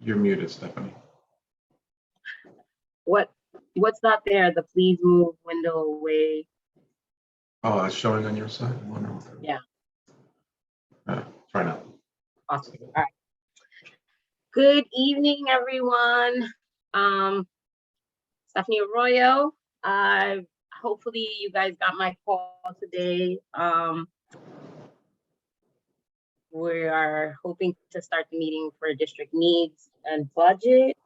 You're muted, Stephanie. What's not there? The please move window away. Oh, it's showing on your side? Yeah. Try now. Awesome. All right. Good evening, everyone. Stephanie Arroyo. Hopefully you guys got my call today. We are hoping to start the meeting for district needs and budget.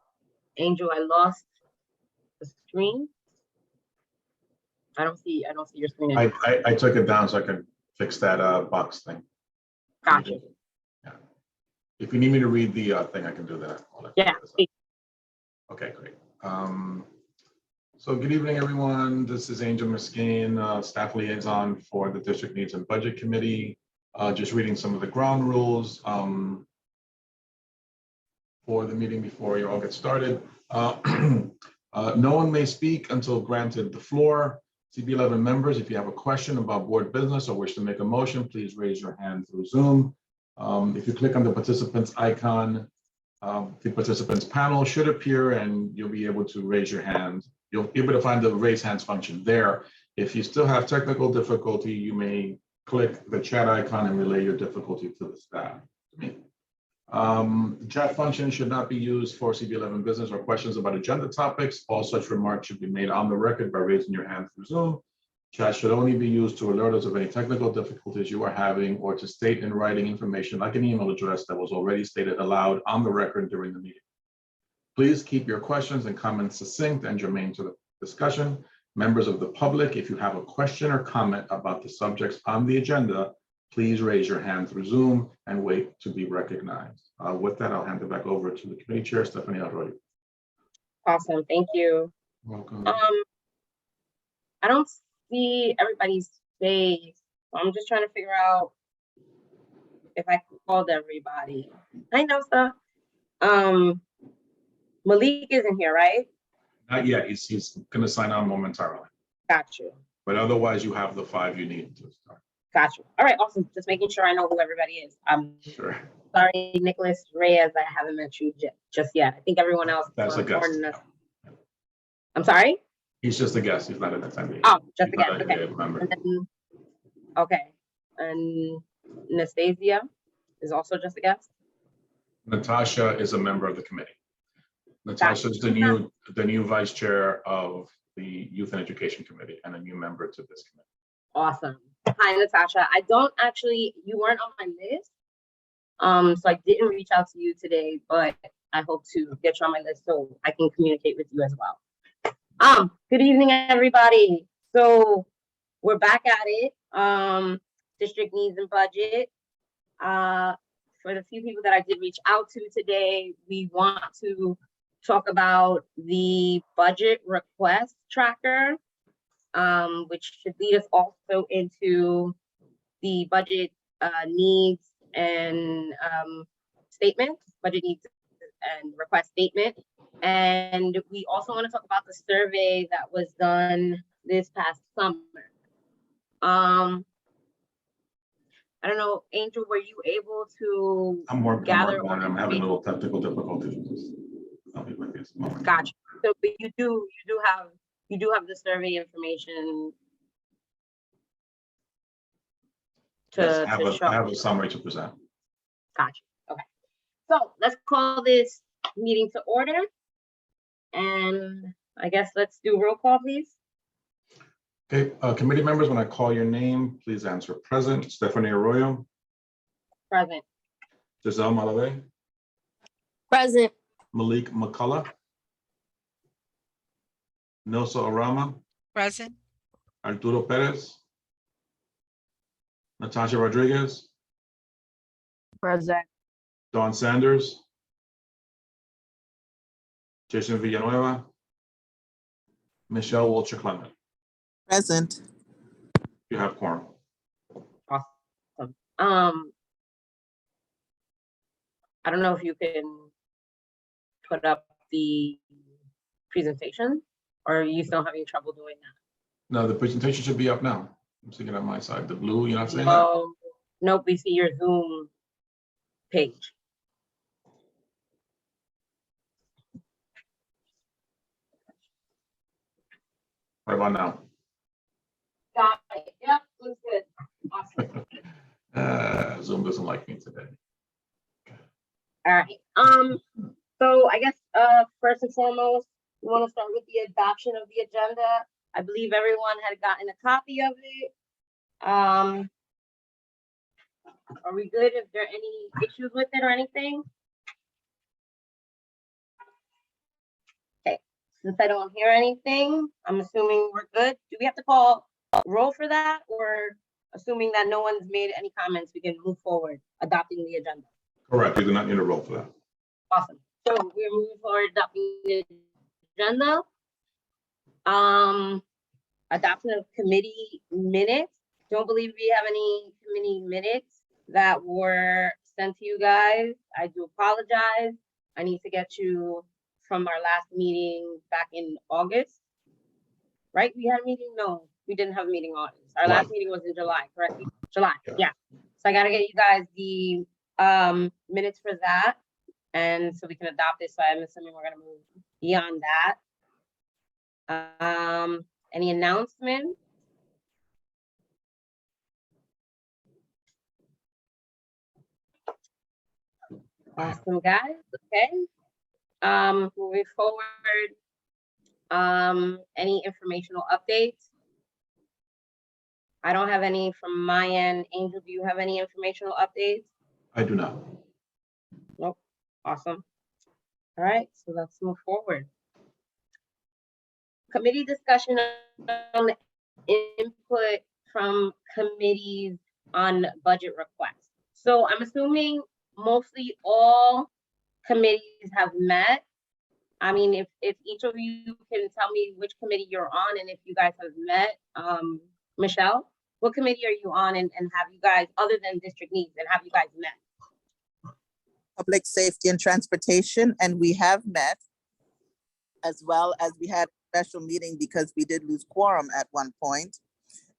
Angel, I lost the screen. I don't see your screen anymore. I took it down so I can fix that box thing. Gotcha. Yeah. If you need me to read the thing, I can do that. Yeah. Okay, great. So good evening, everyone. This is Angel Mesquine, staff liaison for the District Needs and Budget Committee. Just reading some of the ground rules for the meeting before you all get started. No one may speak until granted the floor. CB11 members, if you have a question about board business or wish to make a motion, please raise your hand through Zoom. If you click on the participants icon, the participants panel should appear and you'll be able to raise your hand. You'll be able to find the raise hands function there. If you still have technical difficulty, you may click the chat icon and relay your difficulty to the staff. The chat function should not be used for CB11 business or questions about agenda topics. All such remarks should be made on the record by raising your hand through Zoom. Chat should only be used to alert us of any technical difficulties you are having or to state in writing information like an email address that was already stated aloud on the record during the meeting. Please keep your questions and comments succinct and germane to the discussion. Members of the public, if you have a question or comment about the subjects on the agenda, please raise your hand through Zoom and wait to be recognized. With that, I'll hand it back over to the committee chair, Stephanie Arroyo. Awesome, thank you. Welcome. I don't see everybody's face. So I'm just trying to figure out if I called everybody. I know stuff. Malik isn't here, right? Not yet. He's going to sign on momentarily. Got you. But otherwise, you have the 5 you need to start. Got you. All right, awesome. Just making sure I know who everybody is. Sure. Sorry, Nicholas Reyes, I haven't met you just yet. I think everyone else. That's a guest. I'm sorry? He's just a guest. He's not an attendee. Oh, just a guest. Okay. And then, okay. And Anastasia is also just a guest? Natasha is a member of the committee. Natasha is the new vice chair of the Youth and Education Committee and a new member to this committee. Awesome. Hi, Natasha. You weren't on my list. So I didn't reach out to you today, but I hope to get you on my list so I can communicate with you as well. Good evening, everybody. So we're back at it. District needs and budget. For the few people that I did reach out to today, we want to talk about the budget request tracker, which should lead us also into the budget needs and statement, budget needs and request statement. And we also want to talk about the survey that was done this past summer. I don't know, Angel, were you able to gather? I'm having a little technical difficulties. I'll be with you this moment. Gotcha. So, but you do have the survey information to, yes, show. I have a summary to present. Gotcha. Okay. So let's call this meeting to order. And I guess let's do roll call, please. Okay, committee members, when I call your name, please answer present. Stephanie Arroyo. Present. Giselle Malave. Present. Malik McCullough. Nosa Arama. Present. Arturo Perez. Natasha Rodriguez. Present. Dawn Sanders. Jason Villanueva. Michelle Wilcher Clement. Present. You have quorum. Awesome. I don't know if you can put up the presentation, or are you still having trouble doing that? No, the presentation should be up now. I'm seeing it on my side. The blue, you're not saying that? Nope, we see your Zoom page. What about now? Got it. Yep, looks good. Awesome. Zoom doesn't like me today. All right. So I guess first and foremost, we want to start with the adoption of the agenda. I believe everyone had gotten a copy of it. Are we good? Is there any issues with it or anything? Okay, since I don't hear anything, I'm assuming we're good. Do we have to call roll for that, or assuming that no one's made any comments, we can move forward adopting the agenda? Correct. You do not need a roll for that. Awesome. So we're moving forward adopting the agenda. Adoption of committee minutes. Don't believe we have any committee minutes that were sent to you guys. I do apologize. I need to get you from our last meeting back in August. Right? We had a meeting? No, we didn't have a meeting in August. Our last meeting was in July, correct? July, yeah. So I gotta get you guys the minutes for that. And so we can adopt it. So I'm assuming we're gonna move beyond that. Any announcements? Awesome, guys. Okay. Moving forward. Any informational updates? I don't have any from my end. Angel, do you have any informational updates? I do not. Nope. Awesome. All right, so let's move forward. Committee discussion on input from committees on budget requests. So I'm assuming mostly all committees have met. I mean, if each of you can tell me which committee you're on and if you guys have met, Michelle, what committee are you on, and have you guys, other than district needs, and have you guys met? Public Safety and Transportation, and we have met, as well as we had a special meeting because we did lose quorum at one point.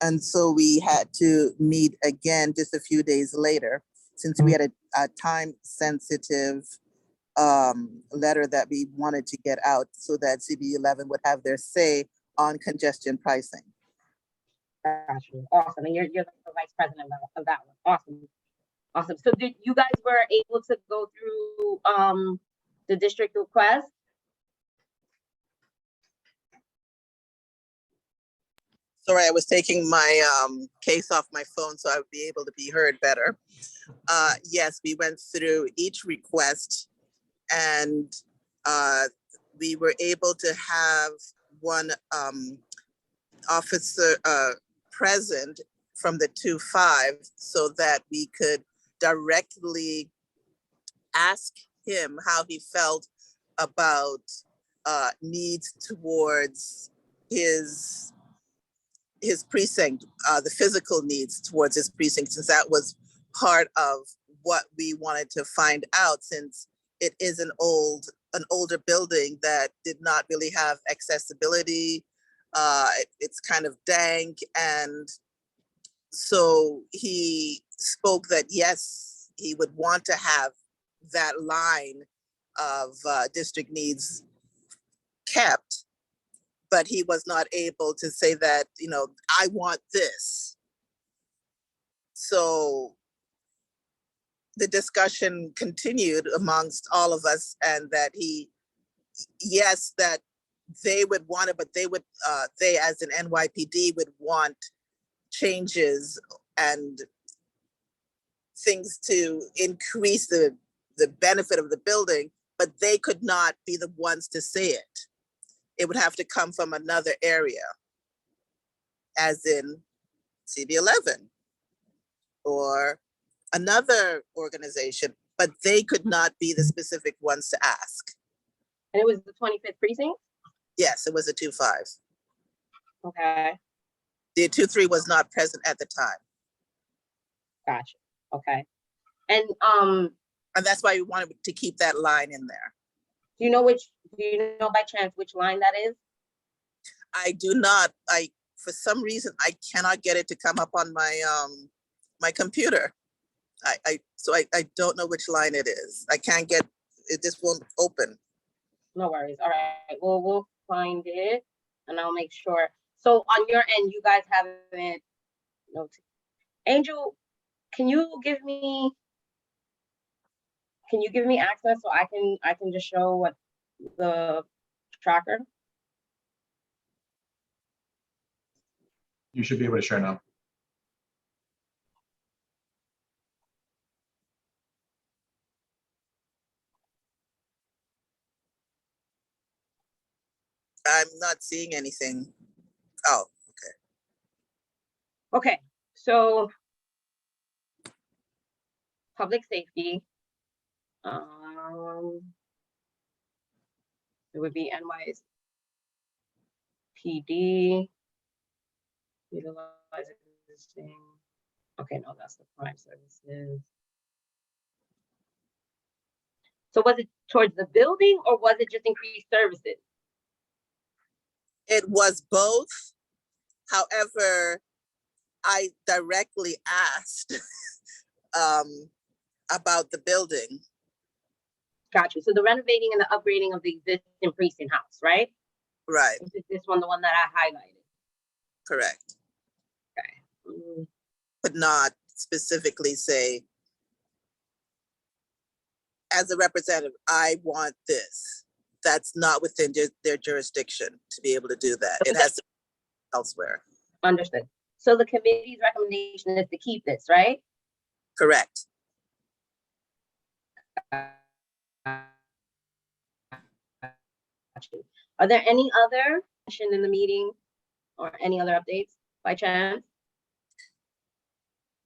And so we had to meet again just a few days later, since we had a time-sensitive letter that we wanted to get out so that CB11 would have their say on congestion pricing. Gotcha. Awesome. And you're the vice president of that one. Awesome. Awesome. So did you guys were able to go through the district request? Sorry, I was taking my case off my phone so I would be able to be heard better. Yes, we went through each request, and we were able to have one officer present from the 2-5 so that we could directly ask him how he felt about needs towards his precinct, the physical needs towards his precinct, since that was part of what we wanted to find out, since it is an older building that did not really have accessibility. It's kind of dank, and so he spoke that yes, he would want to have that line of district needs kept, but he was not able to say that, you know, I want this. So the discussion continued amongst all of us, and that yes, that they would want it, but they as an NYPD would want changes and things to increase the benefit of the building, but they could not be the ones to say it. It would have to come from another area, as in CB11 or another organization, but they could not be the specific ones to ask. And it was the 25th precinct? Yes, it was a 2-5. Okay, The 2-3 was not present at the time. gotcha. Okay. And And that's why we wanted to keep that line in there. do you know by chance which line that is? I do not, for some reason, I cannot get it to come up on my my computer. So I don't know which line it is. I can't get, it just won't open. No worries. All right. Well, we'll find it and I'll make sure. So on your end, you guys haven't noted. Angel, can you give me access so I can just show what the tracker? You should be able to share now. I'm not seeing anything. Oh, Okay, so public safety. It would be NYPD. Utilize existing. Okay, no, that's the crime services. So was it towards the building or was it just increased services? it was both. However, I directly asked about the building. Got you. So the renovating and the upgrading of the existing precinct house, right? Right, This one, the one that I highlighted. correct. Okay. But not specifically say, as a representative, I want this. That's not within their jurisdiction to be able to do that. It has to be elsewhere. Understood. So the committee's recommendation is to keep this, right? Correct. Are there any other question in the meeting or any other updates by chance?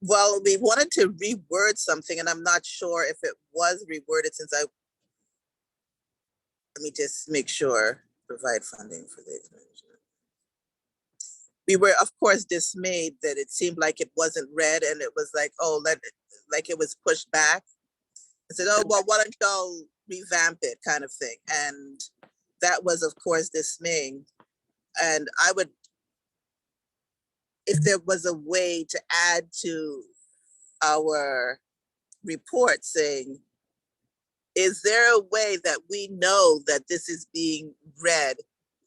Well, we wanted to reword something, and I'm not sure if it was reworded since let me just make sure. Provide funding for the management. We were, of course, dismayed that it seemed like it wasn't read, and it was like, oh, like it was pushed back. I said, oh, well, why don't y'all revamp it, kind of thing. And that was, of course, dismaying. And I would, if there was a way to add to our report saying, is there a way that we know that this is being read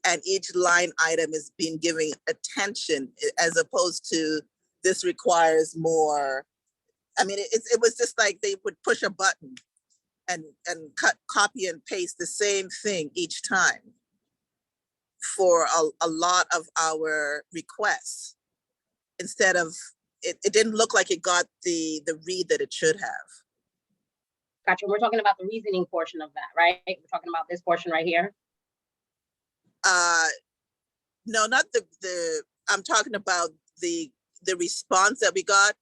and each line item is being given attention, as opposed to this requires more? I mean, it was just like they would push a button and copy and paste the same thing each time for a lot of our requests, instead of, it didn't look like it got the read that it should have. Gotcha. We're talking about the reasoning portion of that, right? We're talking about this portion right here. No, not the I'm talking about the response that we got.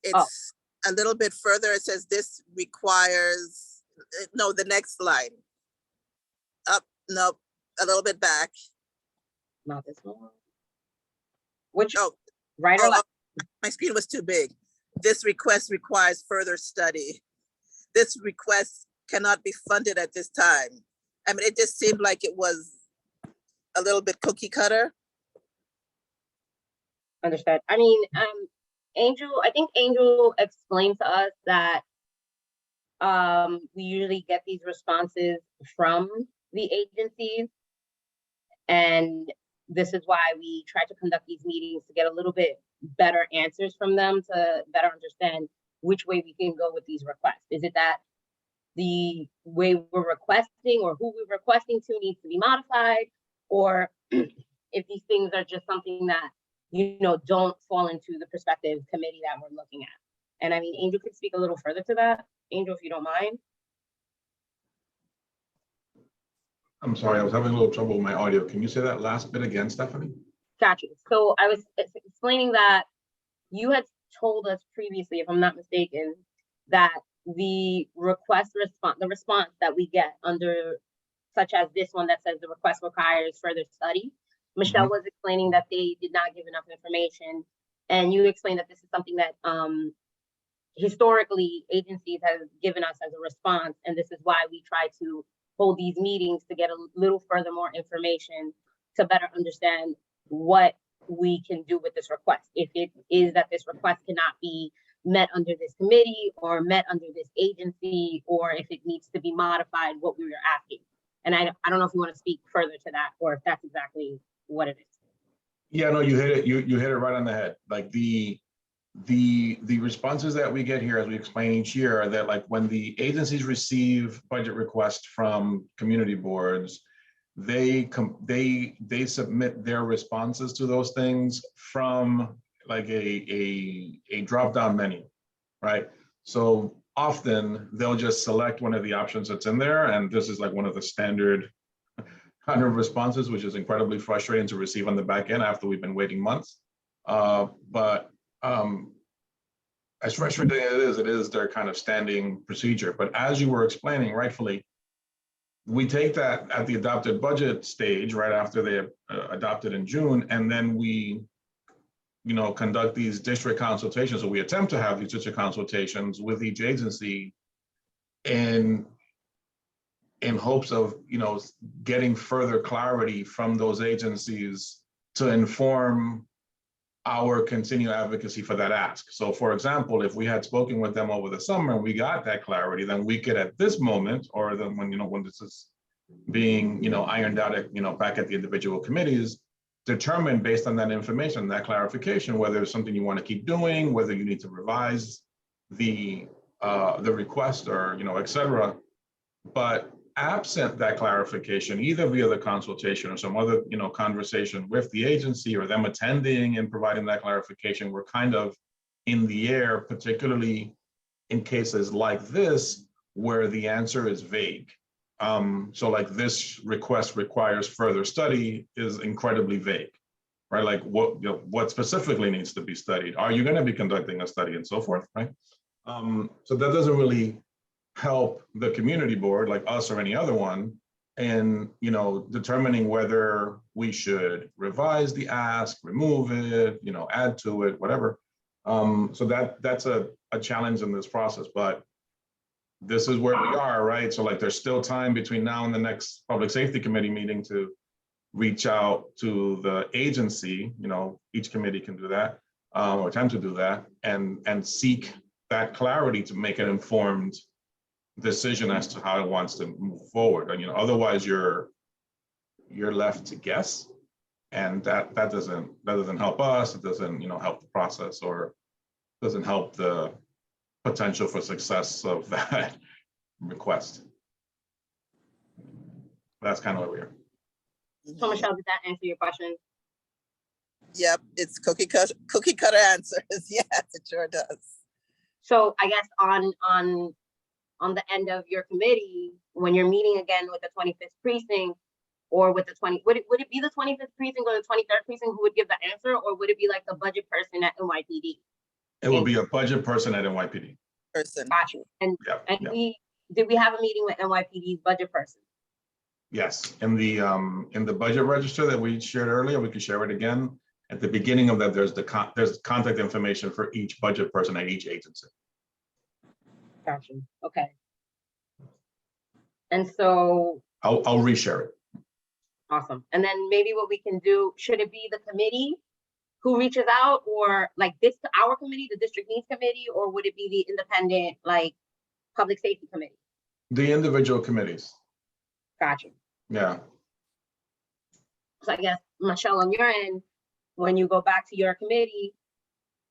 It's a little bit further. It says this requires, no, the next line. Up, no, a little bit back. Not this one. Which, Oh, right or left? my screen was too big. This request requires further study. This request cannot be funded at this time. I mean, it just seemed like it was a little bit cookie cutter. Understood. I mean, I think Angel explained to us that we usually get these responses from the agencies, and this is why we try to conduct these meetings to get a little bit better answers from them, to better understand which way we can go with these requests. Is it that the way we're requesting or who we're requesting to needs to be modified, or if these things are just something that, you know, don't fall into the prospective committee that we're looking at? And I mean, Angel could speak a little further to that. Angel, if you don't mind. I'm sorry, I was having a little trouble with my audio. Can you say that last bit again, Stephanie? Got you. So I was explaining that you had told us previously, if I'm not mistaken, that the response that we get under, such as this one that says the request requires further study, Michelle was explaining that they did not give enough information, and you explained that this is something that historically agencies have given us as a response, and this is why we try to hold these meetings to get a little further more information to better understand what we can do with this request. If it is that this request cannot be met under this committee or met under this agency, or if it needs to be modified, what we were asking. And I don't know if you want to speak further to that, or if that's exactly what it is. Yeah, no, you hit it. You hit it right on the head. Like the responses that we get here, as we explain each year, are that like when the agencies receive budget requests from community boards, they submit their responses to those things from like a drop down menu, right? So often they'll just select one of the options that's in there, and this is like one of the standard kind of responses, which is incredibly frustrating to receive on the back end after we've been waiting months. But as frustrating as it is their kind of standing procedure. But as you were explaining rightfully, we take that at the adopted budget stage right after they adopted in June, and then we, conduct these district consultations, or we attempt to have these district consultations with each agency in hopes of, getting further clarity from those agencies to inform our continued advocacy for that ask. So for example, if we had spoken with them over the summer and we got that clarity, then we could at this moment, or then when this is being, ironed out at, back at the individual committees, determine based on that information, that clarification, whether it's something you want to keep doing, whether you need to revise the request or, et cetera. But absent that clarification, either via the consultation or some other, conversation with the agency or them attending and providing that clarification, we're kind of in the air, particularly in cases like this, where the answer is vague. So like this request requires further study is incredibly vague, right? Like what specifically needs to be studied? Are you going to be conducting a study and so forth, right? So that doesn't really help the community board like us or any other one in determining whether we should revise the ask, remove it, add to it, whatever. So that's a challenge in this process, but this is where we are, right? So like there's still time between now and the next public safety committee meeting to reach out to the agency, each committee can do that, or attempt to do that, and seek that clarity to make an informed decision as to how it wants to move forward. And otherwise you're left to guess, and that doesn't help us. It doesn't help the process, or doesn't help the potential for success of that request. That's kind of where we are. So Michelle, did that answer your question? Yep, it's cookie cutter answers. Yes, it sure does. So I guess on the end of your committee, when you're meeting again with the 25th precinct, or with the would it be the 25th precinct or the 23rd precinct who would give the answer, or would it be like the budget person at NYPD? It will be a budget person at NYPD. Person. Gotcha. And did we have a meeting with NYPD's budget person? Yes, in the budget register that we shared earlier, we can share it again. At the beginning of that, there's contact information for each budget person at each agency. Gotcha. Okay. And so I'll reshare it. awesome. And then maybe what we can do, should it be the committee who reaches out, or like this to our committee, the district needs committee, or would it be the independent like public safety committee? The individual committees. Gotcha. Yeah. So I guess Michelle, on your end, when you go back to your committee,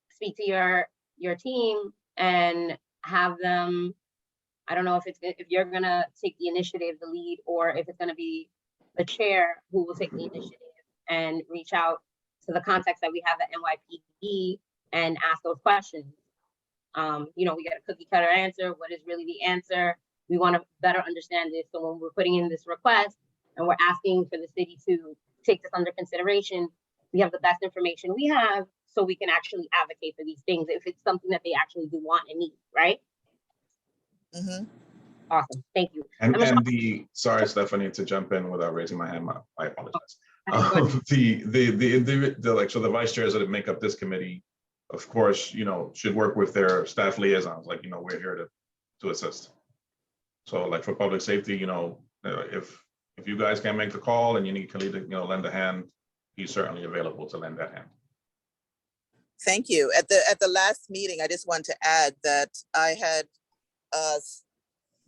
speak to your team and have them, I don't know if you're gonna take the initiative, the lead, or if it's gonna be the chair who will take the initiative and reach out to the contacts that we have at NYPD and ask those questions. We get a cookie cutter answer. What is really the answer? We want to better understand this. So when we're putting in this request and we're asking for the city to take this under consideration, we have the best information we have, so we can actually advocate for these things if it's something that they actually do want and need, right? Mm-hmm. Awesome, thank you. And sorry, Stephanie, to jump in without raising my hand, I apologize. The vice chairs that make up this committee, of course, should work with their staff liaisons. Like, we're here to assist. So like for public safety, if you guys can't make the call and you need Khalid to, lend a hand, he's certainly available to lend that hand. Thank you. At the last meeting, I just want to add that I had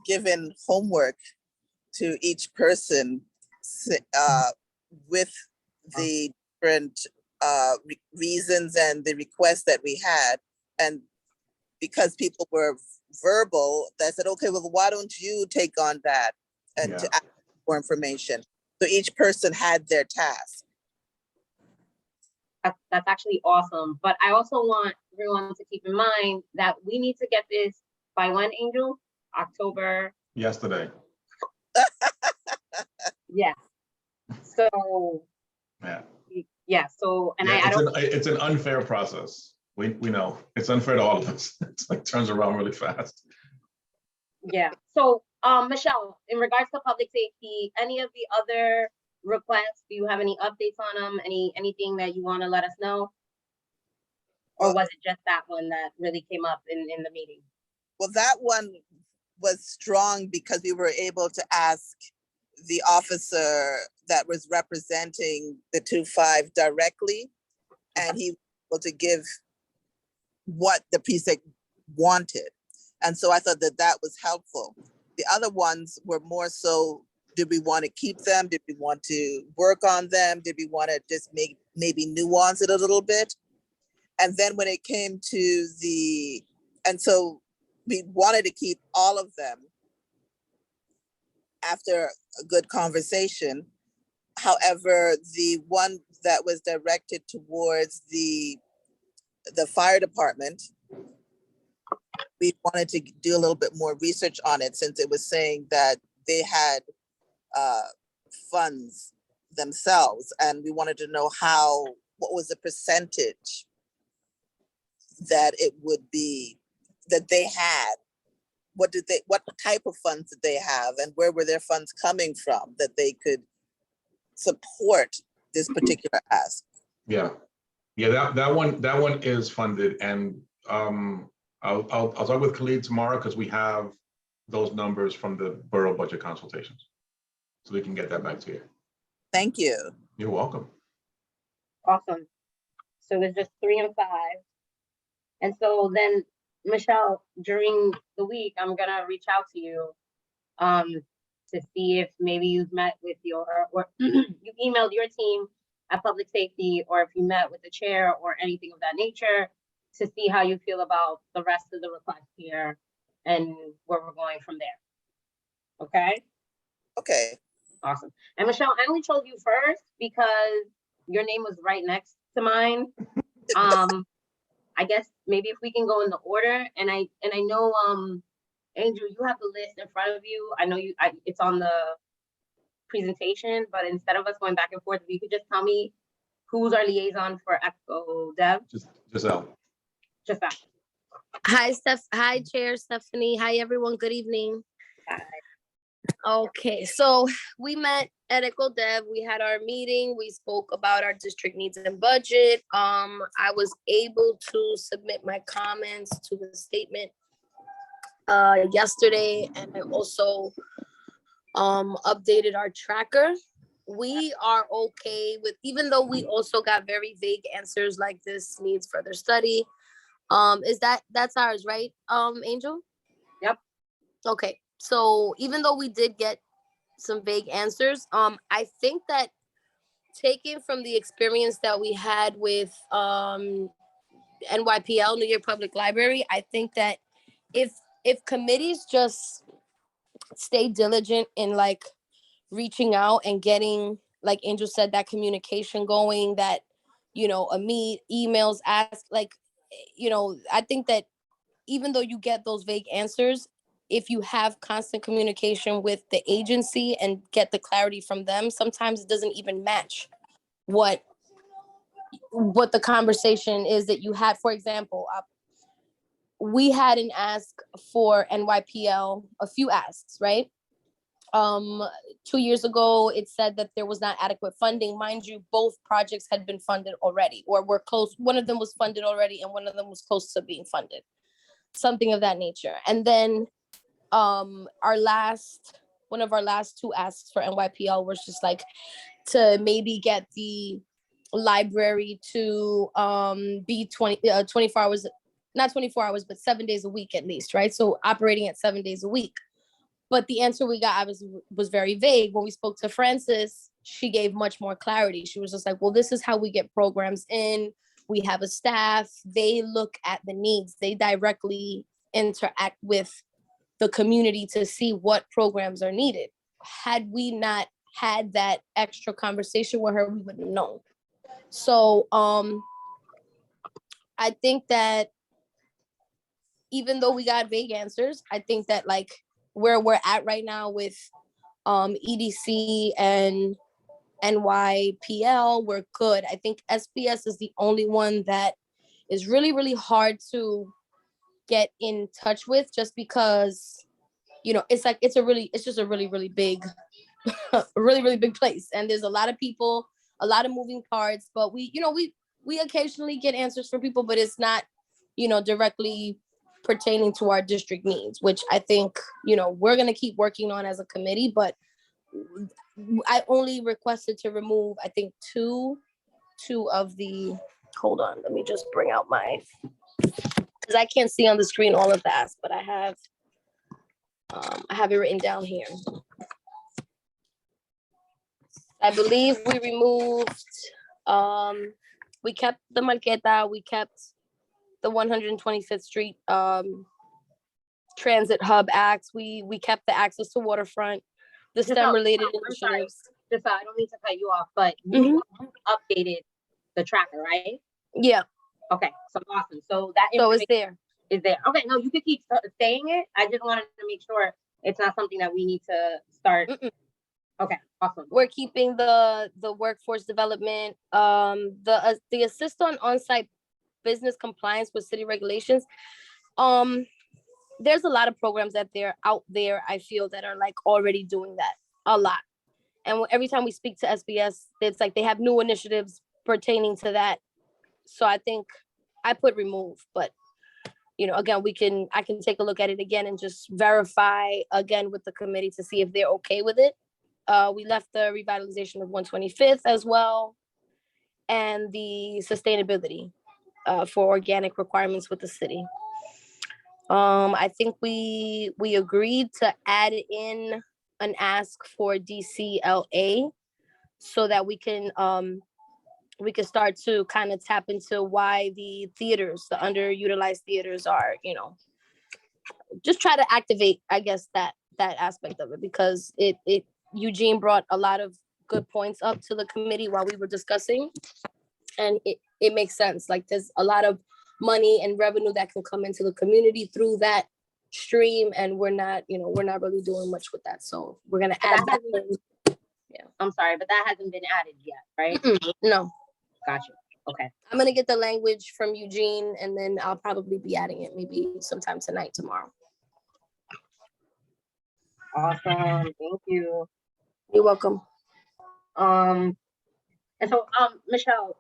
given homework to each person with the different reasons and the requests that we had. And because people were verbal, I said, okay, well, why don't you take on that and Yeah. to ask for information? So each person had their task. That's actually awesome. But I also want everyone to keep in mind that we need to get this by when, Angel? October. Yesterday. Yeah. So Yeah. yeah. So and Yeah, I don't. it's an unfair process. We know it's unfair to all of us. It's like turns around really fast. Yeah. So Michelle, in regards to public safety, any of the other requests, do you have any updates on them? Anything that you want to let us know? Or was it just that one that really came up in the meeting? Well, that one was strong because we were able to ask the officer that was representing the 2-5 directly, and he was able to give what the precinct wanted. And so I thought that that was helpful. The other ones were more so, did we want to keep them? Did we want to work on them? Did we want to just maybe nuance it a little bit? And then when it came to and so we wanted to keep all of them after a good conversation. However, the one that was directed towards the fire department, we wanted to do a little bit more research on it, since it was saying that they had funds themselves, and we wanted to know what was the percentage that it would be that they had. What type of funds did they have, and where were their funds coming from that they could support this particular ask? Yeah. That one is funded, and I'll talk with Khalid tomorrow because we have those numbers from the borough budget consultations, so we can get that back to you. Thank you. You're welcome. Awesome. So there's just 3 and 5. And so then, Michelle, during the week, I'm gonna reach out to you to see if maybe you've met with or you emailed your team at public safety, or if you met with the chair or anything of that nature, to see how you feel about the rest of the request here and where we're going from there. Okay? Okay. Awesome. And Michelle, I only chose you first because your name was right next to mine. I guess maybe if we can go in the order, and I know Angel, you have the list in front of you. I know it's on the presentation, but instead of us going back and forth, if you could just tell me who's our liaison for Echo Dev. Giselle. Just that. Hi, Chair Stephanie. Hi, everyone. Good evening. Hi. Okay, so we met at Echo Dev. We had our meeting. We spoke about our district needs and budget. I was able to submit my comments to the statement yesterday, and I also updated our tracker. We are okay with, even though we also got very vague answers like this needs further study. That's ours, right, Angel? Yep. Okay, so even though we did get some vague answers, I think that taking from the experience that we had with NYPL, New York Public Library, I think that if committees just stay diligent in like reaching out and getting, like Angel said, that communication going, that, a meet, emails, ask, like, I think that even though you get those vague answers, if you have constant communication with the agency and get the clarity from them, sometimes it doesn't even match what the conversation is that you had. For example, we had an ask for NYPL, a few asks, right? 2 years ago, it said that there was not adequate funding. Mind you, both projects had been funded already, or were close. One of them was funded already, and one of them was close to being funded, something of that nature. And then one of our last 2 asks for NYPL was just like to maybe get the library to be 24 hours, not 24 hours, but 7 days a week at least, right? So operating at 7 days a week. But the answer we got was very vague. When we spoke to Francis, she gave much more clarity. She was just like, well, this is how we get programs in. We have a staff, they look at the needs, they directly interact with the community to see what programs are needed. Had we not had that extra conversation with her, we wouldn't know. So I think that even though we got vague answers, I think that like where we're at right now with EDC and NYPL, we're good. I think SBS is the only one that is really, really hard to get in touch with, just because, you know, it's like, it's just a really, really big, really, really big place. And there's a lot of people, a lot of moving parts, but we occasionally get answers from people, but it's not, you know, directly pertaining to our district needs, which I think, you know, we're going to keep working on as a committee. But I only requested to remove, I think, two of the, hold on, let me just bring out my, because I can't see on the screen all of that, but I have it written down here. I believe we removed, we kept the Marqueta, we kept the 125th Street Transit Hub Acts, we kept the access to waterfront, the STEM related initiatives. Just I don't mean to cut you off, but you updated the tracker, right? Yeah. Okay, so awesome. So that So it's information there. is there. Okay, no, you could keep saying it. I just wanted to make sure it's not something that we need to start. Okay, awesome. We're keeping the workforce development, the assist on-site business compliance with city regulations. There's a lot of programs out there, I feel, that are like already doing that a lot. And every time we speak to SBS, it's like they have new initiatives pertaining to that. So I think I put remove, but you know, again, I can take a look at it again and just verify again with the committee to see if they're okay with it. We left the revitalization of 125th as well, and the sustainability for organic requirements with the city. I think we agreed to add in an ask for DCLA so that we can start to kind of tap into why the theaters, the underutilized theaters, are, you know, just try to activate, I guess, that aspect of it, because Eugene brought a lot of good points up to the committee while we were discussing, and it makes sense. Like, there's a lot of money and revenue that can come into the community through that stream, and we're not really doing much with that. So we're gonna add that. Yeah, I'm sorry, but that hasn't been added yet, right? No. Gotcha. Okay. I'm gonna get the language from Eugene, and then I'll probably be adding it maybe sometime tonight, tomorrow. Awesome. Thank you. You're welcome. And so, Michelle,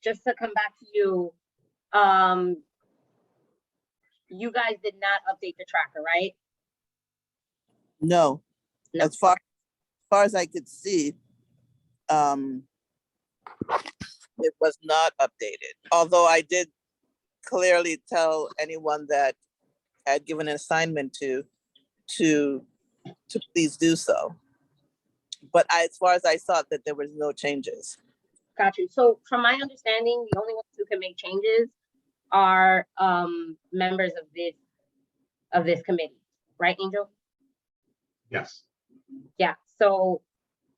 just to come back to you, you guys did not update the tracker, right? No, No. as far as I could see, it was not updated. Although I did clearly tell anyone that I had given an assignment to please do so. But as far as I saw, that there was no changes. Got you. So from my understanding, the only ones who can make changes are members of this committee, right, Angel? Yes. Yeah. So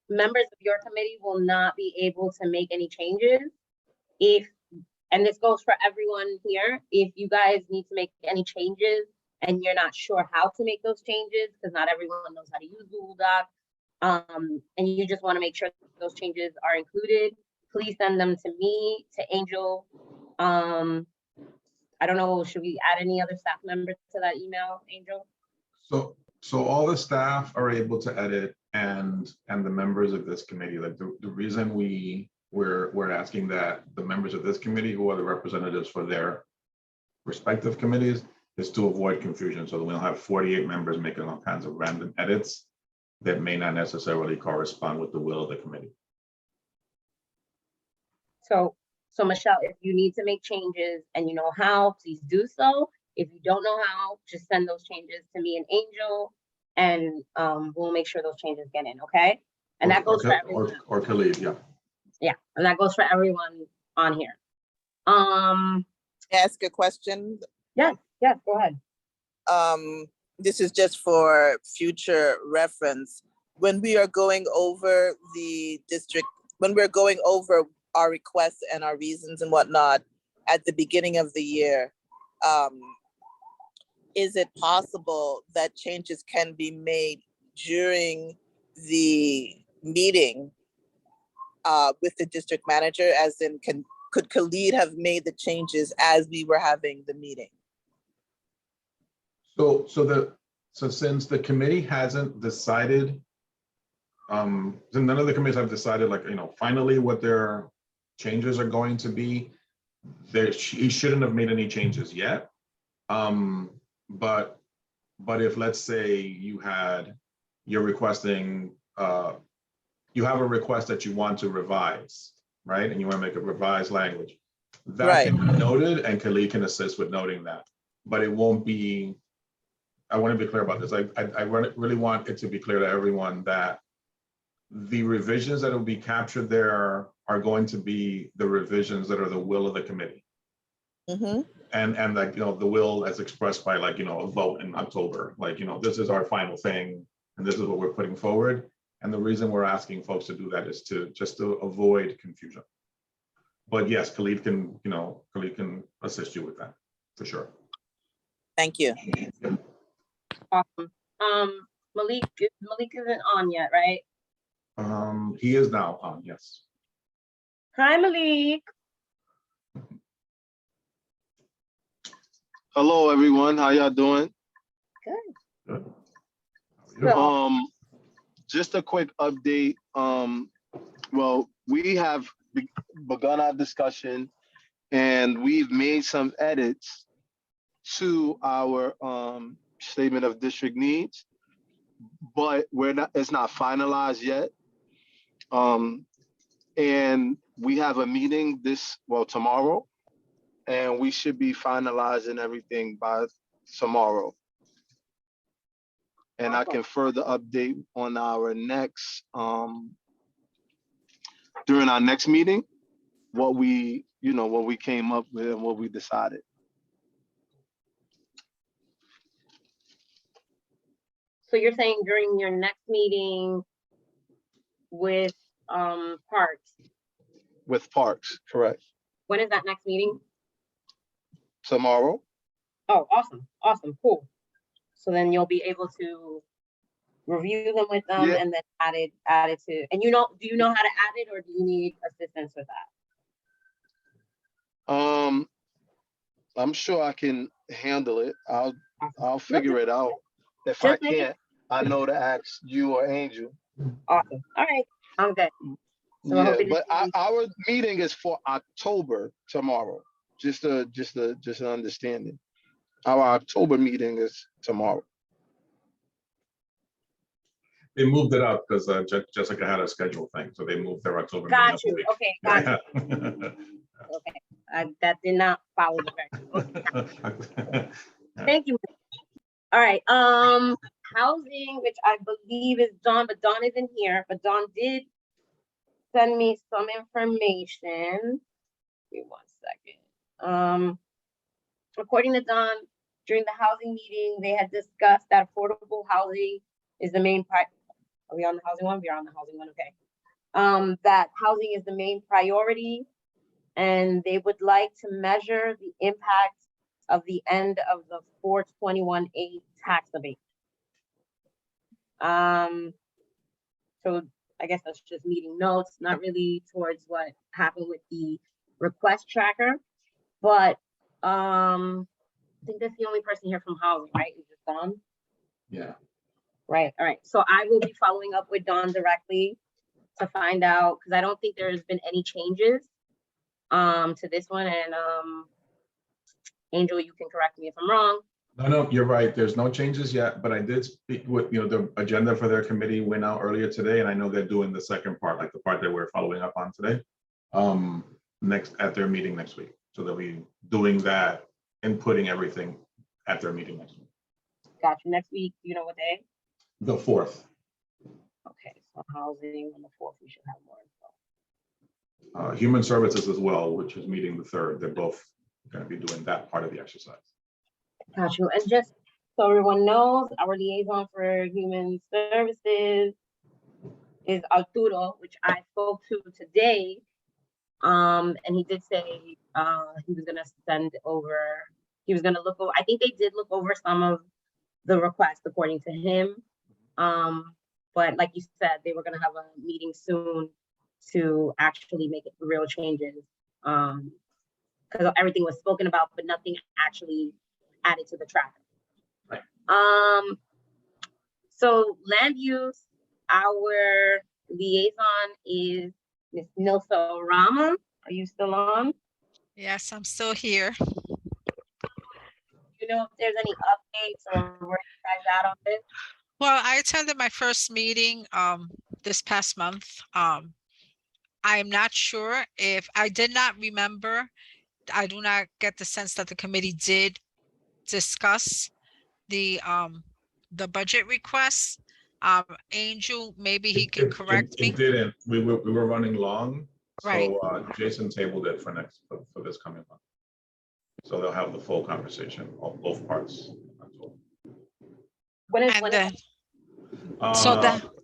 members of your committee will not be able to make any changes and this goes for everyone here, if you guys need to make any changes and you're not sure how to make those changes, because not everyone knows how to use Google Docs, and you just want to make sure those changes are included, please send them to me, to Angel. I don't know, should we add any other staff members to that email, Angel? So all the staff are able to edit, and the members of this committee, like the reason we're asking that the members of this committee, who are the representatives for their respective committees, is to avoid confusion, so that we don't have 48 members making all kinds of random edits that may not necessarily correspond with the will of the committee. So Michelle, if you need to make changes and you know how, please do so. If you don't know how, just send those changes to me and Angel, and we'll make sure those changes get in, okay? And that goes for everyone. Or Khalid, yeah. Yeah, and that goes for everyone on here. Ask a question. Yeah, go ahead. This is just for future reference. When we are going over the district, when we're going over our requests and our reasons and whatnot at the beginning of the year, is it possible that changes can be made during the meeting with the district manager, as in could Khalid have made the changes as we were having the meeting? So since the committee hasn't decided, none of the committees have decided, like, finally what their changes are going to be, he shouldn't have made any changes yet. But if, let's say, you're requesting, you have a request that you want to revise, right? And you want to make a revised language. That can be noted, and Khalid can assist with noting that. But it won't be, I want to be clear about this. I really want it to be clear to everyone that the revisions that will be captured there are going to be the revisions that are the will of the committee. Mm-hmm. And like, the will as expressed by, like, a vote in October, like, this is our final thing and this is what we're putting forward. And the reason we're asking folks to do that is just to avoid confusion. But yes, Khalid can assist you with that for sure. Thank you. Awesome. Malik isn't on yet, right? He is now on, yes. Hi, Malik. Hello, everyone. How y'all doing? Good. Good. Just a quick update. Well, we have begun our discussion, and we've made some edits to our statement of district needs, but it's not finalized yet. And we have a meeting tomorrow, and we should be finalizing everything by tomorrow. And I can further update on our next, during our next meeting, what we came up with and what we decided. So you're saying during your next meeting with Parks? With Parks, correct. When is that next meeting? Tomorrow. Oh, awesome, cool. So then you'll be able to review them with them, and then add it to, and do you know how to add it, or do you need assistance with that? I'm sure I can handle it. I'll figure it out. If I can't, I know to ask you or Angel. Awesome. All right. I'm good. So yeah, but our meeting is for October tomorrow. Just an understanding. Our October meeting is tomorrow. They moved it up because Jessica had a schedule thing, so they moved their October got meeting you. up. Okay, got you. Okay, that did not follow the direction. Thank you. All right. Housing, which I believe is Dawn, but Dawn isn't here. But Dawn did send me some information. Give me 1 second. According to Dawn, during the housing meeting, they had discussed that affordable housing is the main Are we on the housing one? We are on the housing one, okay. That housing is the main priority, and they would like to measure the impact of the end of the 421A tax abatement. So I guess that's just meeting notes, not really towards what happened with the request tracker, but I think that's the only person here from housing, right? Is it Dawn? Yeah. Right. All right. So I will be following up with Dawn directly to find out, because I don't think there's been any changes to this one. And Angel, you can correct me if I'm wrong. No, you're right. There's no changes yet, but I did speak with, the agenda for their committee went out earlier today, and I know they're doing the second part, like the part that we're following up on today, next at their meeting next week. So they'll be doing that and putting everything at their meeting next week. Got you. Next week, you know what day? The 4th. Okay, so housing on the 4th, we should have more info. Human Services as well, which is meeting the 3rd. They're both going to be doing that part of the exercise. Got you. And just so everyone knows, our liaison for human services is Arturo, which I spoke to today. And he did say he was gonna send over, he was gonna look over, I think they did look over some of the requests according to him. But like you said, they were gonna have a meeting soon to actually make it real changes. Because everything was spoken about, but nothing actually added to the traffic. Right. So land use, our liaison is Ms. Nilsa Rama. Are you still on? Yes, I'm still here. Do you know if there's any updates or where you guys at on this? Well, I attended my first meeting this past month. I am not sure if I did not remember. I do not get the sense that the committee did discuss the budget requests. Angel, maybe he can correct me. It didn't. We were running long. Right. So Jason tabled it for this coming month. So they'll have the full conversation of both parts. When is, And when then, Uh, so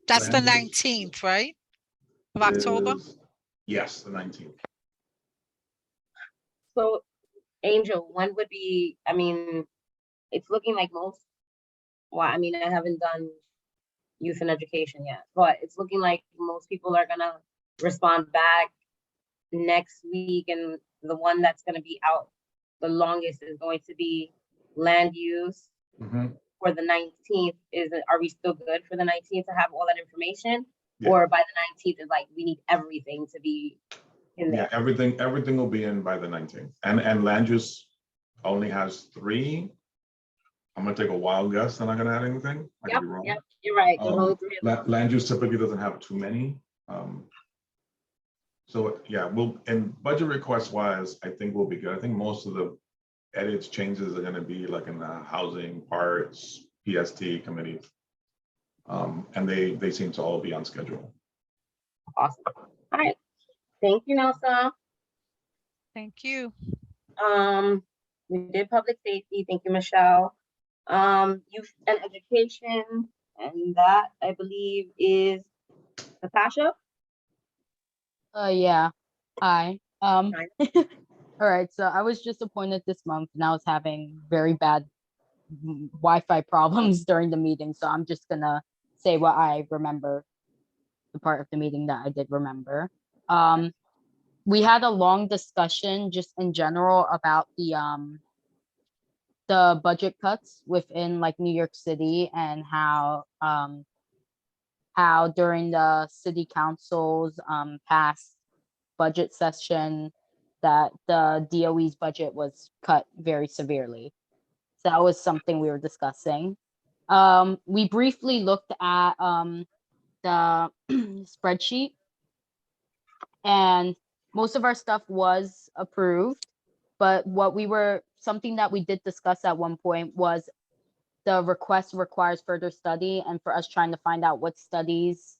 that's the land use 19th, right? Of October? is- Yes, the 19th. so Angel, when would be, I mean, it's looking like most, well, I mean, I haven't done youth and education yet, but it's looking like most people are gonna respond back next week, and the one that's gonna be out the longest is going to be land use Mhm. for the 19th. Are we still good for the 19th to have all that information? Yeah. Or by the 19th is like, we need everything to be in Yeah, there? everything will be in by the 19th. And land use only has 3. I'm gonna take a wild guess. They're not gonna add anything. I could be wrong. Yep, you're right. There's only 3 of them. Land use typically doesn't have too many. So yeah, and budget request wise, I think we'll be good. I think most of the edits, changes are gonna be like in the housing parts, PST committees. And they seem to all be on schedule. Awesome. All right. Thank you, Nelsa. Thank you. We did public safety. Thank you, Michelle. Youth and education, and that I believe is Natasha. Yeah. Hi. Hi. All right. So I was just appointed this month and I was having very bad Wi-Fi problems during the meeting. So I'm just gonna say what I remember, the part of the meeting that I did remember. We had a long discussion just in general about the budget cuts within like New York City and how during the city council's past budget session that the DOE's budget was cut very severely. So that was something we were discussing. We briefly looked at the spreadsheet, and most of our stuff was approved. But something that we did discuss at one point was the request requires further study, and for us trying to find out what studies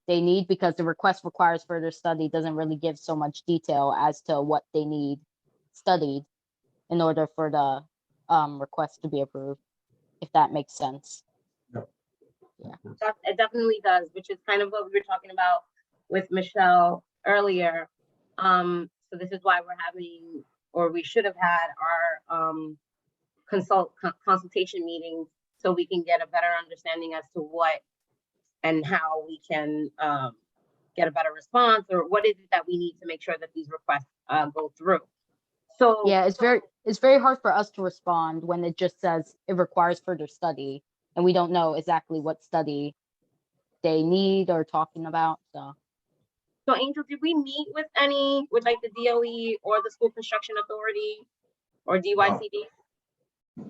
they need, because the request requires further study doesn't really give so much detail as to what they need studied in order for the request to be approved, if that makes sense. It definitely does, which is kind of what we were talking about with Michelle earlier. So this is why we're having, or we should have had our consultation meetings, so we can get a better understanding as to what and how we can get a better response, or what is it that we need to make sure that these requests go through. So yeah, it's very hard for us to respond when it just says it requires further study and we don't know exactly what study they need or talking about. So Angel, did we meet with like the DOE or the School Construction Authority or DYCD?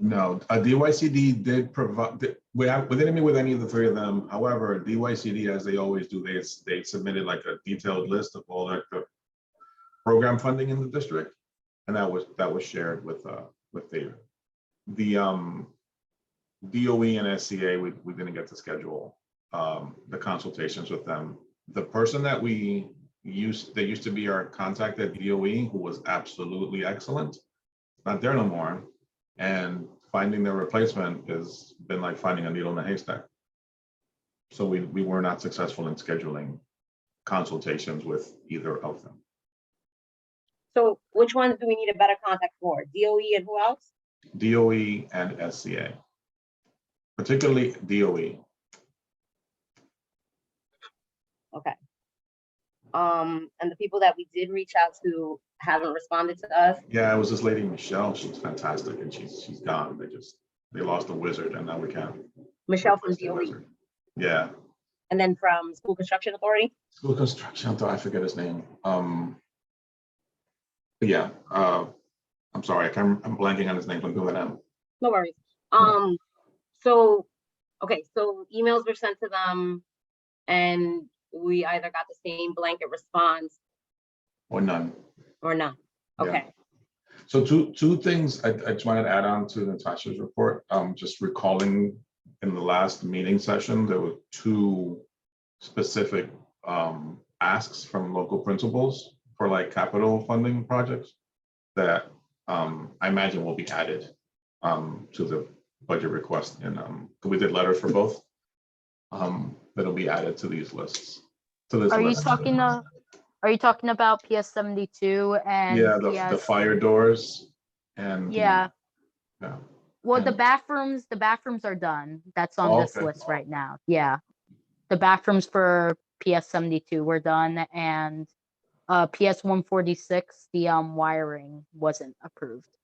No, DYCD did provide. We didn't meet with any of the 3 of them. However, DYCD, as they always do, they submitted like a detailed list of all the program funding in the district, and that was shared with the DOE and SCA. We didn't get to schedule the consultations with them. The person that that used to be our contact at DOE, who was absolutely excellent, not there no more. And finding their replacement has been like finding a needle in a haystack. So we were not successful in scheduling consultations with either of them. So which ones do we need a better contact for? DOE and who else? DOE and SCA, particularly DOE. Okay. And the people that we did reach out to haven't responded to us. Yeah, it was this lady, Michelle. She's fantastic, and she's gone. They lost a wizard, and now we can't. Michelle from replace the DOE. wizard. Yeah. And then from School Construction Authority. School construction, I forget his name. But yeah, I'm sorry, I'm blanking on his name. I'm doing that. No worries. So, okay, so emails were sent to them and we either got the same blanket response Or none. or none. Yeah. Okay. So two things I just wanted to add on to Natasha's report. Just recalling in the last meeting session, there were two specific asks from local principals for like capital funding projects that I imagine will be added to the budget request. And we did letters for both. That'll be added to these lists. To this Are you list. talking about PS 72 and Yeah, the PS fire doors and Yeah. yeah. Well, And- the bathrooms are done. That's on Oh, this okay. list right now. Yeah. The bathrooms for PS 72 were done, and PS 146, the wiring wasn't approved.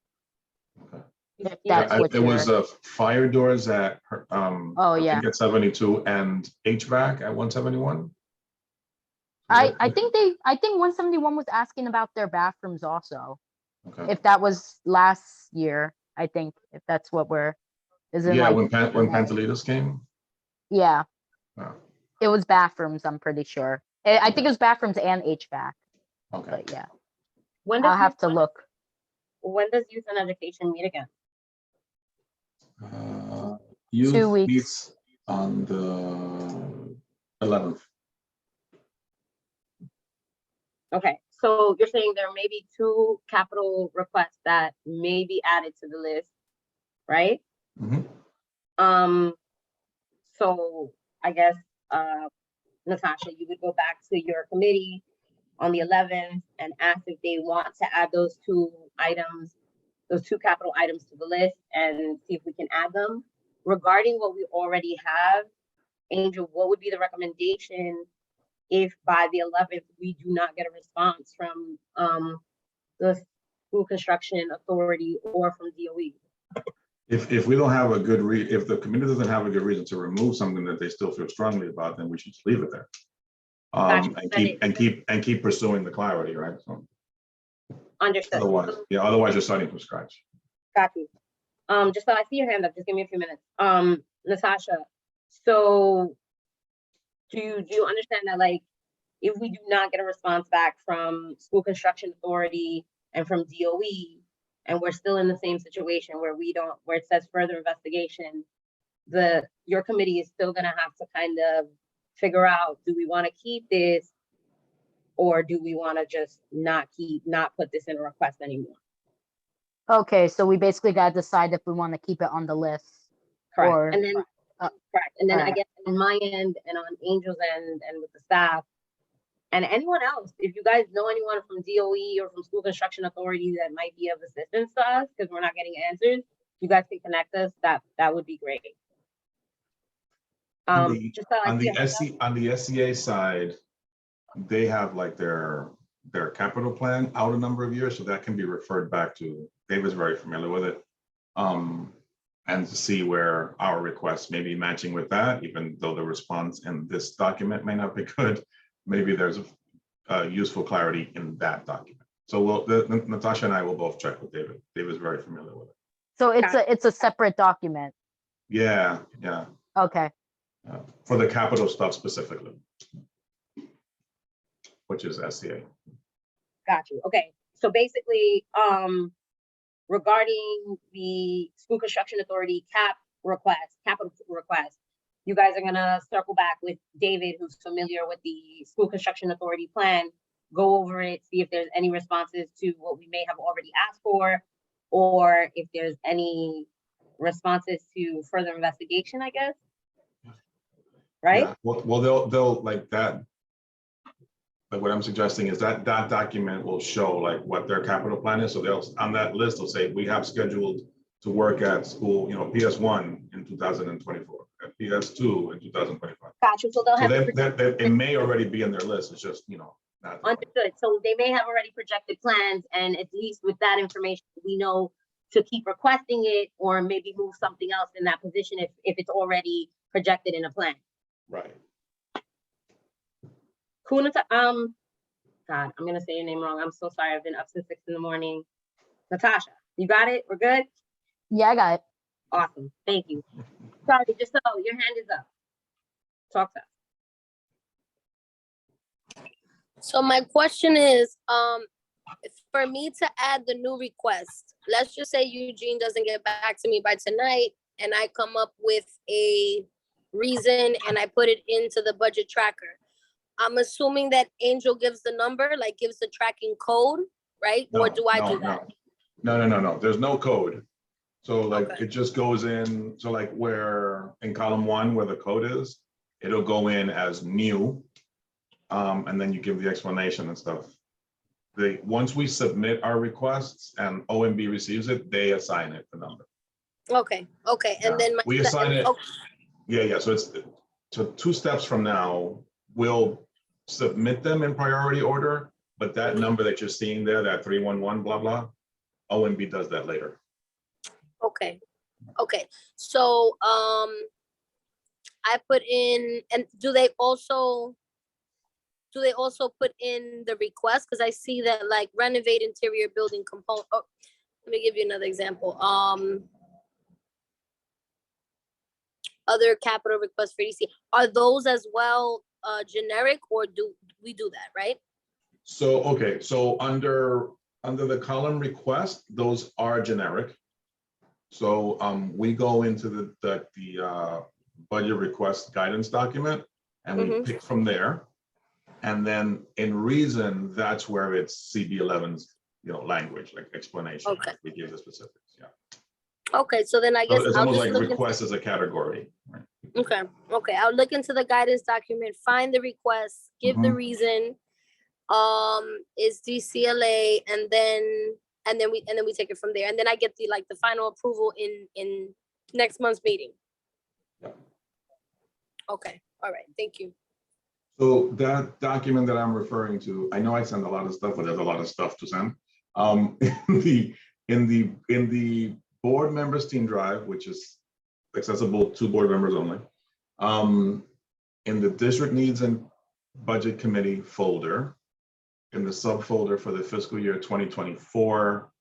Okay. If Yeah, that's what There was you're, fire doors at Oh, I yeah. think at 72 and HVAC at 171. I think 171 was asking about their bathrooms also. Okay. If that was last year, I think if that's what is it Yeah, like, when Pantelitos came. yeah, Oh, it was bathrooms, I'm pretty sure. I think it was bathrooms and HVAC, okay. but yeah, When I'll does have to look. when does youth and education meet again? Youth 2 weeks. meets on the 11th. Okay, so you're saying there may be two capital requests that may be added to the list, right? Mhm. So I guess, Natasha, you would go back to your committee on the 11th and ask if they want to add those two items, those two capital items to the list and see if we can add them. Regarding what we already have, Angel, what would be the recommendation if by the 11th we do not get a response from the School Construction Authority or from DOE? If we don't have a good if the committee doesn't have a good reason to remove something that they still feel strongly about, then we should just leave it there. Gotcha. And keep pursuing the clarity, right? So Understood. otherwise you're starting from scratch. Got you. Just so I see your hand up, just give me a few minutes. Natasha, so do you understand that, like, if we do not get a response back from School Construction Authority and from DOE, and we're still in the same situation where where it says further investigation, your committee is still gonna have to kind of figure out, do we want to keep this or do we want to just not put this in a request anymore? Okay, so we basically got to decide if we want to keep it on the list. Correct. Or- And then, correct. And then I alright. guess on my end and on Angel's end and with the staff and anyone else, if you guys know anyone from DOE or from School Construction Authority that might be of assistance to us because we're not getting answers, you guys can connect us. That would be great. Just so I On see the SCA side, they have like their capital plan out a number of years, so that can be referred back to. David's very familiar with it. And to see where our requests may be matching with that, even though the response in this document may not be good, maybe there's a useful clarity in that document. So Natasha and I will both check with David. David's very familiar with it. So it's a separate document. Yeah. Okay. For the capital stuff specifically, which is SCA. Got you. Okay. So basically, regarding the School Construction Authority capital request, you guys are gonna circle back with David, who's familiar with the School Construction Authority plan, go over it, see if there's any responses to what we may have already asked for, or if there's any responses to further investigation, I guess. Right? Yeah, well, they'll like that. Like what I'm suggesting is that that document will show like what their capital plan is. So they'll, on that list, they'll say, we have scheduled to work at school, you know, PS1 in 2024, at PS2 in 2025. Gotcha. So they'll So have that it may already be in their list. It's just, you know, not. understood. So they may have already projected plans, and at least with that information, we know to keep requesting it, or maybe move something else in that position if it's already projected in a plan. Right. Kunata, God, I'm gonna say your name wrong. I'm so sorry. I've been up since 6 in the morning. Natasha, you got it? We're good? Yeah, I got it. Awesome. Thank you. Sorry, just so your hand is up. Talk to us. So my question is, for me to add the new request, let's just say Eugene doesn't get back to me by tonight, and I come up with a reason and I put it into the budget tracker. I'm assuming that Angel gives the number, like gives the tracking code, right? Or do I do that? No. There's no code. So like Okay. it just goes in. So like where in column 1 where the code is, it'll go in as new. And then you give the explanation and stuff. Once we submit our requests and OMB receives it, they assign it the number. Okay, Yeah. and then We assign it. oh, Yeah. So it's 2 steps from now, we'll submit them in priority order, but that number that you're seeing there, that 311, blah, blah, OMB does that later. okay. So, I put in, and do they also put in the request? Because I see that like renovate interior building component. Oh, let me give you another example. Other capital requests for EDC, are those as well generic, or do we do that, right? So, okay, so under the column request, those are generic. So we go into the budget request guidance document and we pick from there. And then in reason, that's where it's CB11's, you know, language, like explanation. Okay. We give the specifics, yeah. Okay, so then I guess So it's I'll almost just like look request as a category. Right? okay, I'll look into the guidance document, find the request, give the Mhm. reason, is DCLA, and then we take it from there, and then I get the final approval in next month's meeting. Yeah. Okay, all right, thank you. So that document that I'm referring to, I know I send a lot of stuff, but there's a lot of stuff to send. In the board members team drive, which is accessible to board members only, in the district needs and budget committee folder, in the subfolder for the fiscal year 2024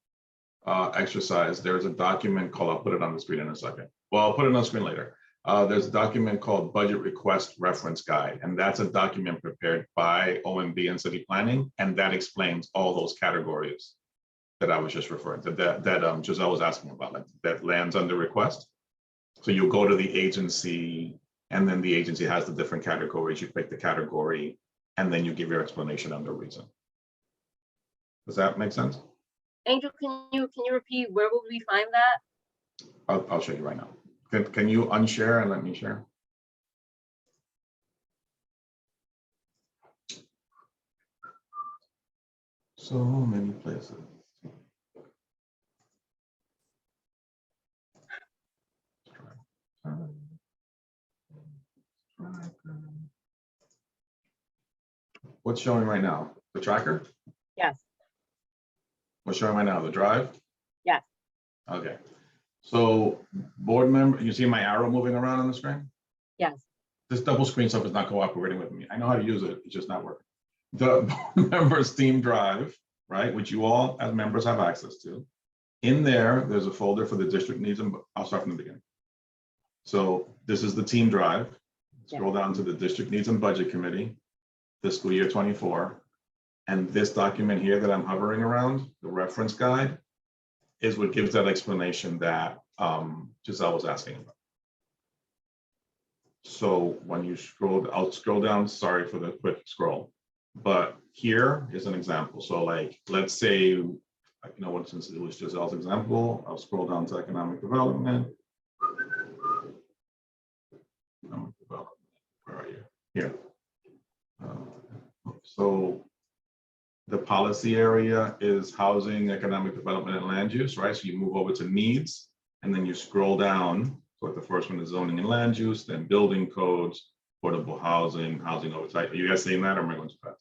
exercise, there's a document called, I'll put it on the screen in a second. Well, I'll put it on the screen later. There's a document called Budget Request Reference Guide, and that's a document prepared by OMB and City Planning, and that explains all those categories that I was just referring to, that Giselle was asking about, like that lands under request. So you'll go to the agency, and then the agency has the different categories. You pick the category, and then you give your explanation under reason. Does that make sense? Angel, can you repeat, where will we find that? I'll show you right now. Can you unshare and let me share? So many places. What's showing right now? The tracker? Yes. What's showing right now? The drive? Yes. Okay. So board member, you see my arrow moving around on the screen? Yes. This double screen stuff is not cooperating with me. I know how to use it, it's just not working. The board members team drive, right, which you all as members have access to. In there, there's a folder for the district needs, and I'll start from the beginning. So this is the team drive. Scroll down to the district needs and budget committee, fiscal year 24. And this document here that I'm hovering around, the reference guide, is what gives that explanation that Giselle was asking about. So when you scroll, I'll scroll down, sorry for the quick scroll. But here is an example. So like, let's say, since it was Giselle's example, I'll scroll down to economic development. Economic development, where are you? Here. So the policy area is housing, economic development, and land use, right? So you move over to needs, and then you scroll down. So the first one is zoning and land use, then building codes, affordable housing, housing oversight. Are you guys seeing that, or am I going too fast?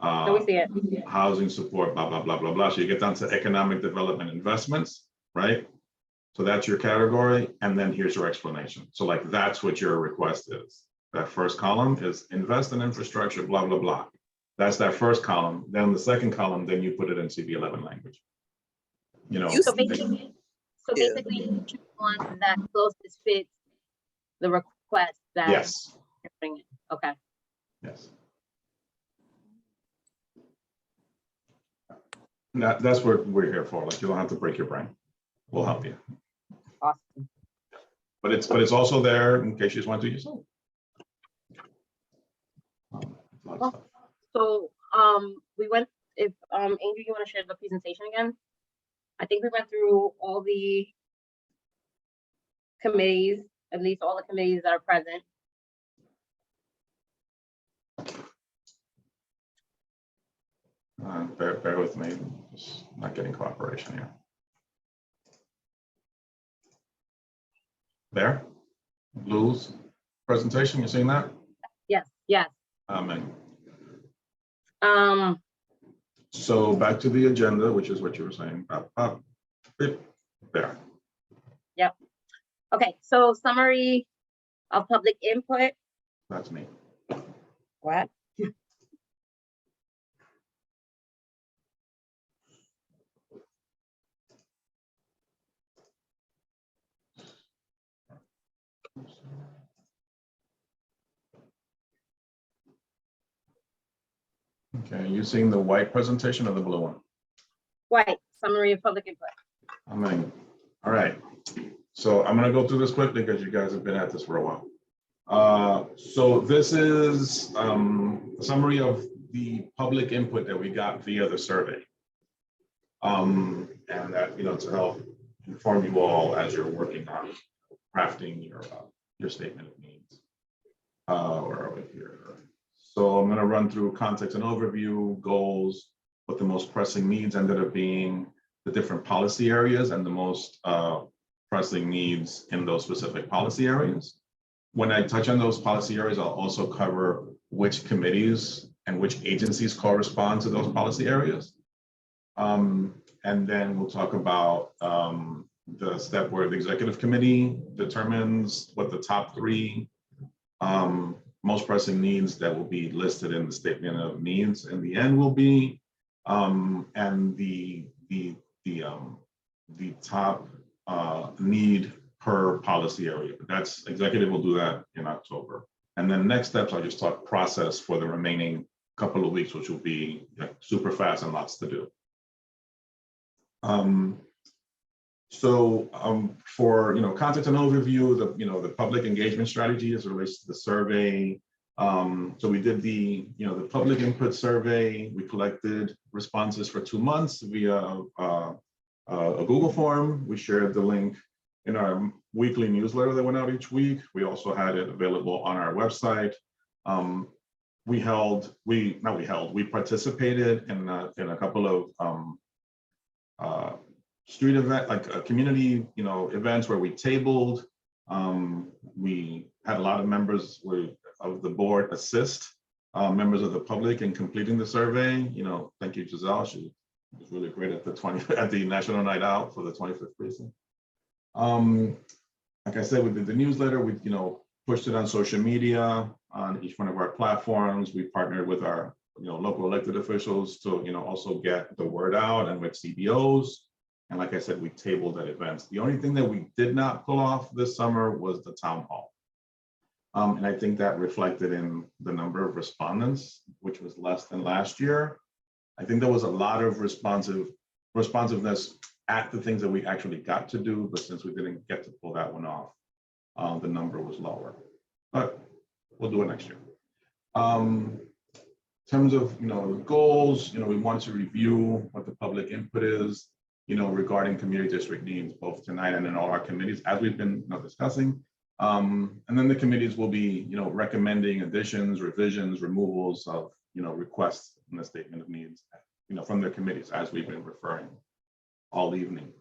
So we see it. Housing support, blah, blah, blah, blah, blah. So you get down to economic development investments, right? So that's your category. And then here's your explanation. So like, that's what your request is. That first column is invest in infrastructure, blah, blah, blah. That's that first column. Then the second column, then you put it in CB11 language. So basically, you choose one that closest fits the request that Yes. you're putting in. Okay. Yes. That's what we're here for. Like, you don't have to break your brain. We'll help you. Awesome. But it's also there in case you just want to do yourself. So we went, if Andrew, you want to share the presentation again? I think we went through all the committees, at least all the committees that are present. Bear with me, just not getting cooperation here. There, Blue's presentation, you seeing that? Yes, yes. Amen. Um, So back to the agenda, which is what you were saying. There. Yep. Okay, so summary of public input. That's me. What? Okay, you seeing the white presentation or the blue one? White, summary of public input. Amen. All right. So I'm going to go through this quickly because you guys have been at this for a while. So this is a summary of the public input that we got via the survey. And that, to help inform you all as you're working on crafting your statement of needs. Where are we here? So I'm going to run through context and overview, goals, what the most pressing needs ended up being, the different policy areas and the most pressing needs in those specific policy areas. When I touch on those policy areas, I'll also cover which committees and which agencies correspond to those policy areas. And then we'll talk about the step where the executive committee determines what the top three most pressing needs that will be listed in the statement of needs in the end will be, and the top need per policy area. That's executive will do that in October. And then next steps, I'll just talk process for the remaining couple of weeks, which will be super fast and lots to do. For context and overview, the public engagement strategy as it relates to the survey. So we did the public input survey. We collected responses for 2 months via a Google form. We shared the link in our weekly newsletter that went out each week. We also had it available on our website. We participated in a couple of street event, like community, events where we tabled. We had a lot of members of the board assist members of the public in completing the survey. Thank you, Giselle. She was really great at the National Night Out for the 25th precinct. Like I said, we did the newsletter. We pushed it on social media on each one of our platforms. We partnered with our local elected officials to also get the word out, and with CBOs. And like I said, we tabled at events. The only thing that we did not pull off this summer was the town hall. And I think that reflected in the number of respondents, which was less than last year. I think there was a lot of responsiveness at the things that we actually got to do, but since we didn't get to pull that one off, the number was lower. but we'll do it next year. In terms of, goals, we want to review what the public input is, regarding community district needs, both tonight and in all our committees, as we've been discussing. And then the committees will be, recommending additions, revisions, removals of, requests in the statement of needs, from their committees, as we've been referring all evening.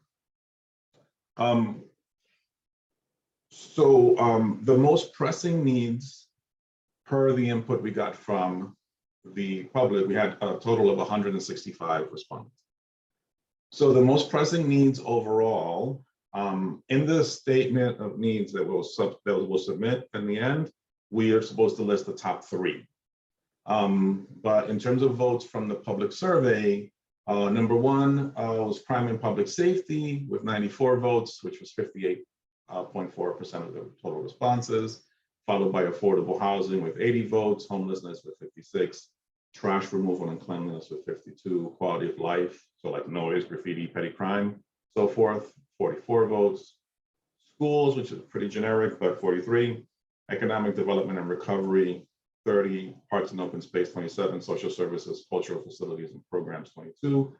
The most pressing needs, per the input we got from the public, we had a total of 165 respondents. So the most pressing needs overall, in the statement of needs that we'll submit in the end, we are supposed to list the top 3. But in terms of votes from the public survey, number 1 was crime and public safety with 94 votes, which was 58.4% of the total responses, followed by affordable housing with 80 votes, homelessness with 56, trash removal and cleanliness with 52, quality of life, so like noise, graffiti, petty crime, so forth, 44 votes, schools, which is pretty generic, but 43, economic development and recovery, 30, arts and open space, 27, social services, cultural facilities and programs, 22,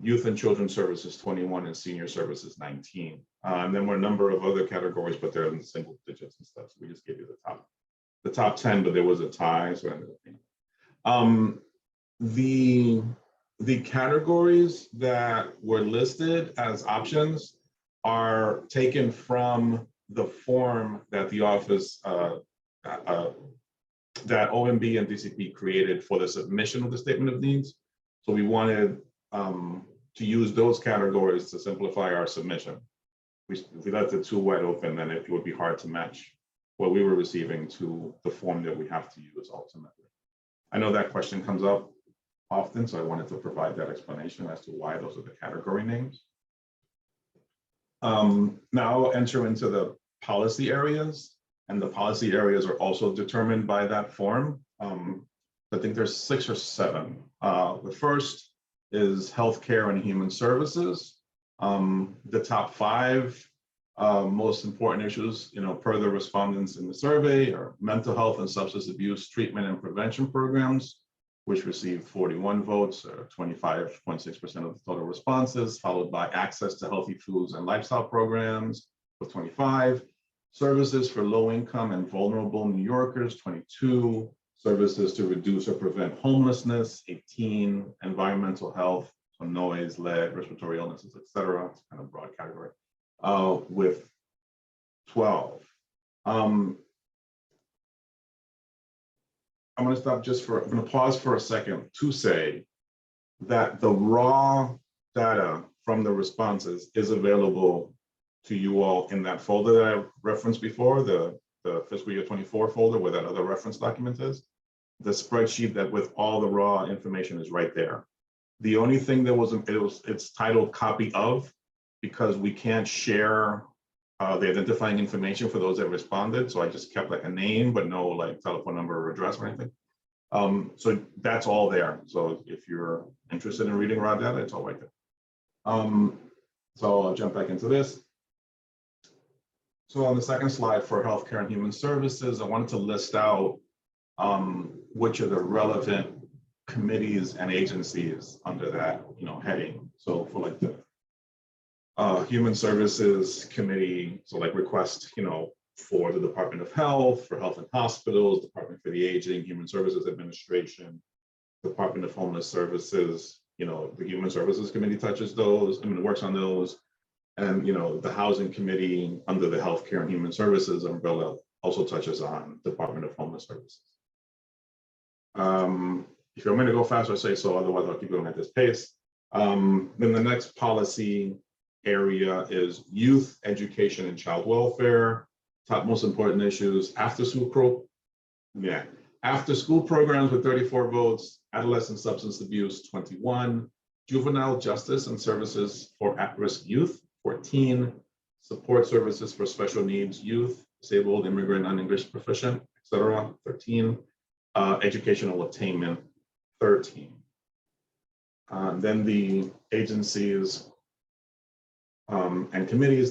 youth and children's services, 21, and senior services, 19. And then we're a number of other categories, but they're in single digits and stuff. So we just gave you the top 10, but there was a tie, so I ended up being. The categories that were listed as options are taken from the form that the office, that OMB and DCP created for the submission of the statement of needs. So we wanted to use those categories to simplify our submission. If we left it too wide open, then it would be hard to match what we were receiving to the form that we have to use ultimately. I know that question comes up often, so I wanted to provide that explanation as to why those are the category names. Now I'll enter into the policy areas, and the policy areas are also determined by that form. I think there's 6 or 7. The first is healthcare and human services. The top 5 most important issues, per the respondents in the survey, are mental health and substance abuse treatment and prevention programs, which received 41 votes, or 25.6% of the total responses, followed by access to healthy foods and lifestyle programs with 25, services for low income and vulnerable New Yorkers, 22, services to reduce or prevent homelessness, 18, environmental health, so noise, lead, respiratory illnesses, et cetera. It's kind of broad category, with 12. I'm going to stop I'm going to pause for a second to say that the raw data from the responses is available to you all in that folder that I referenced before, the fiscal year 24 folder where that other reference document is. The spreadsheet that with all the raw information is right there. The only thing that it's titled copy of, because we can't share the identifying information for those that responded. So I just kept like a name, but no like telephone number or address or anything. So that's all there. So if you're interested in reading raw data, it's all right there. So I'll jump back into this. So on the second slide for healthcare and human services, I wanted to list out which are the relevant committees and agencies under that heading. So for like the Human Services Committee, so like request for the Department of Health, for Health and Hospitals, Department for the Aging, Human Services Administration, Department of Homeless Services, the Human Services Committee touches those, works on those. And the Housing Committee under the Healthcare and Human Services umbrella also touches on Department of Homeless Services. If you're going to go faster, say so, otherwise I'll keep going at this pace. Then the next policy area is youth education and child welfare. Top most important issues: after school programs with 34 votes, adolescent substance abuse 21, juvenile justice and services for at-risk youth 14, support services for special needs youth, disabled, immigrant, non-English proficient, etc. 13, educational attainment 13. Then the agencies and committees,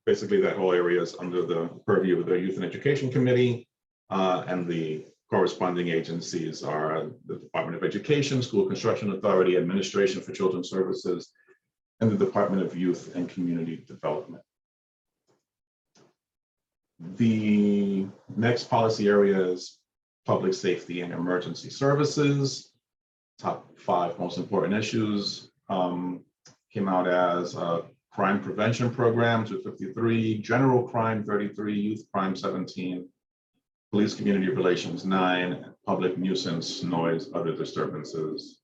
basically that whole area is under the purview of the Youth and Education Committee. And the corresponding agencies are the Department of Education, School Construction Authority, Administration for Children's Services, and the Department of Youth and Community Development. The next policy area is public safety and emergency services. Top 5 most important issues came out as crime prevention program 253, general crime 33, youth crime 17, police community relations 9, public nuisance noise other disturbances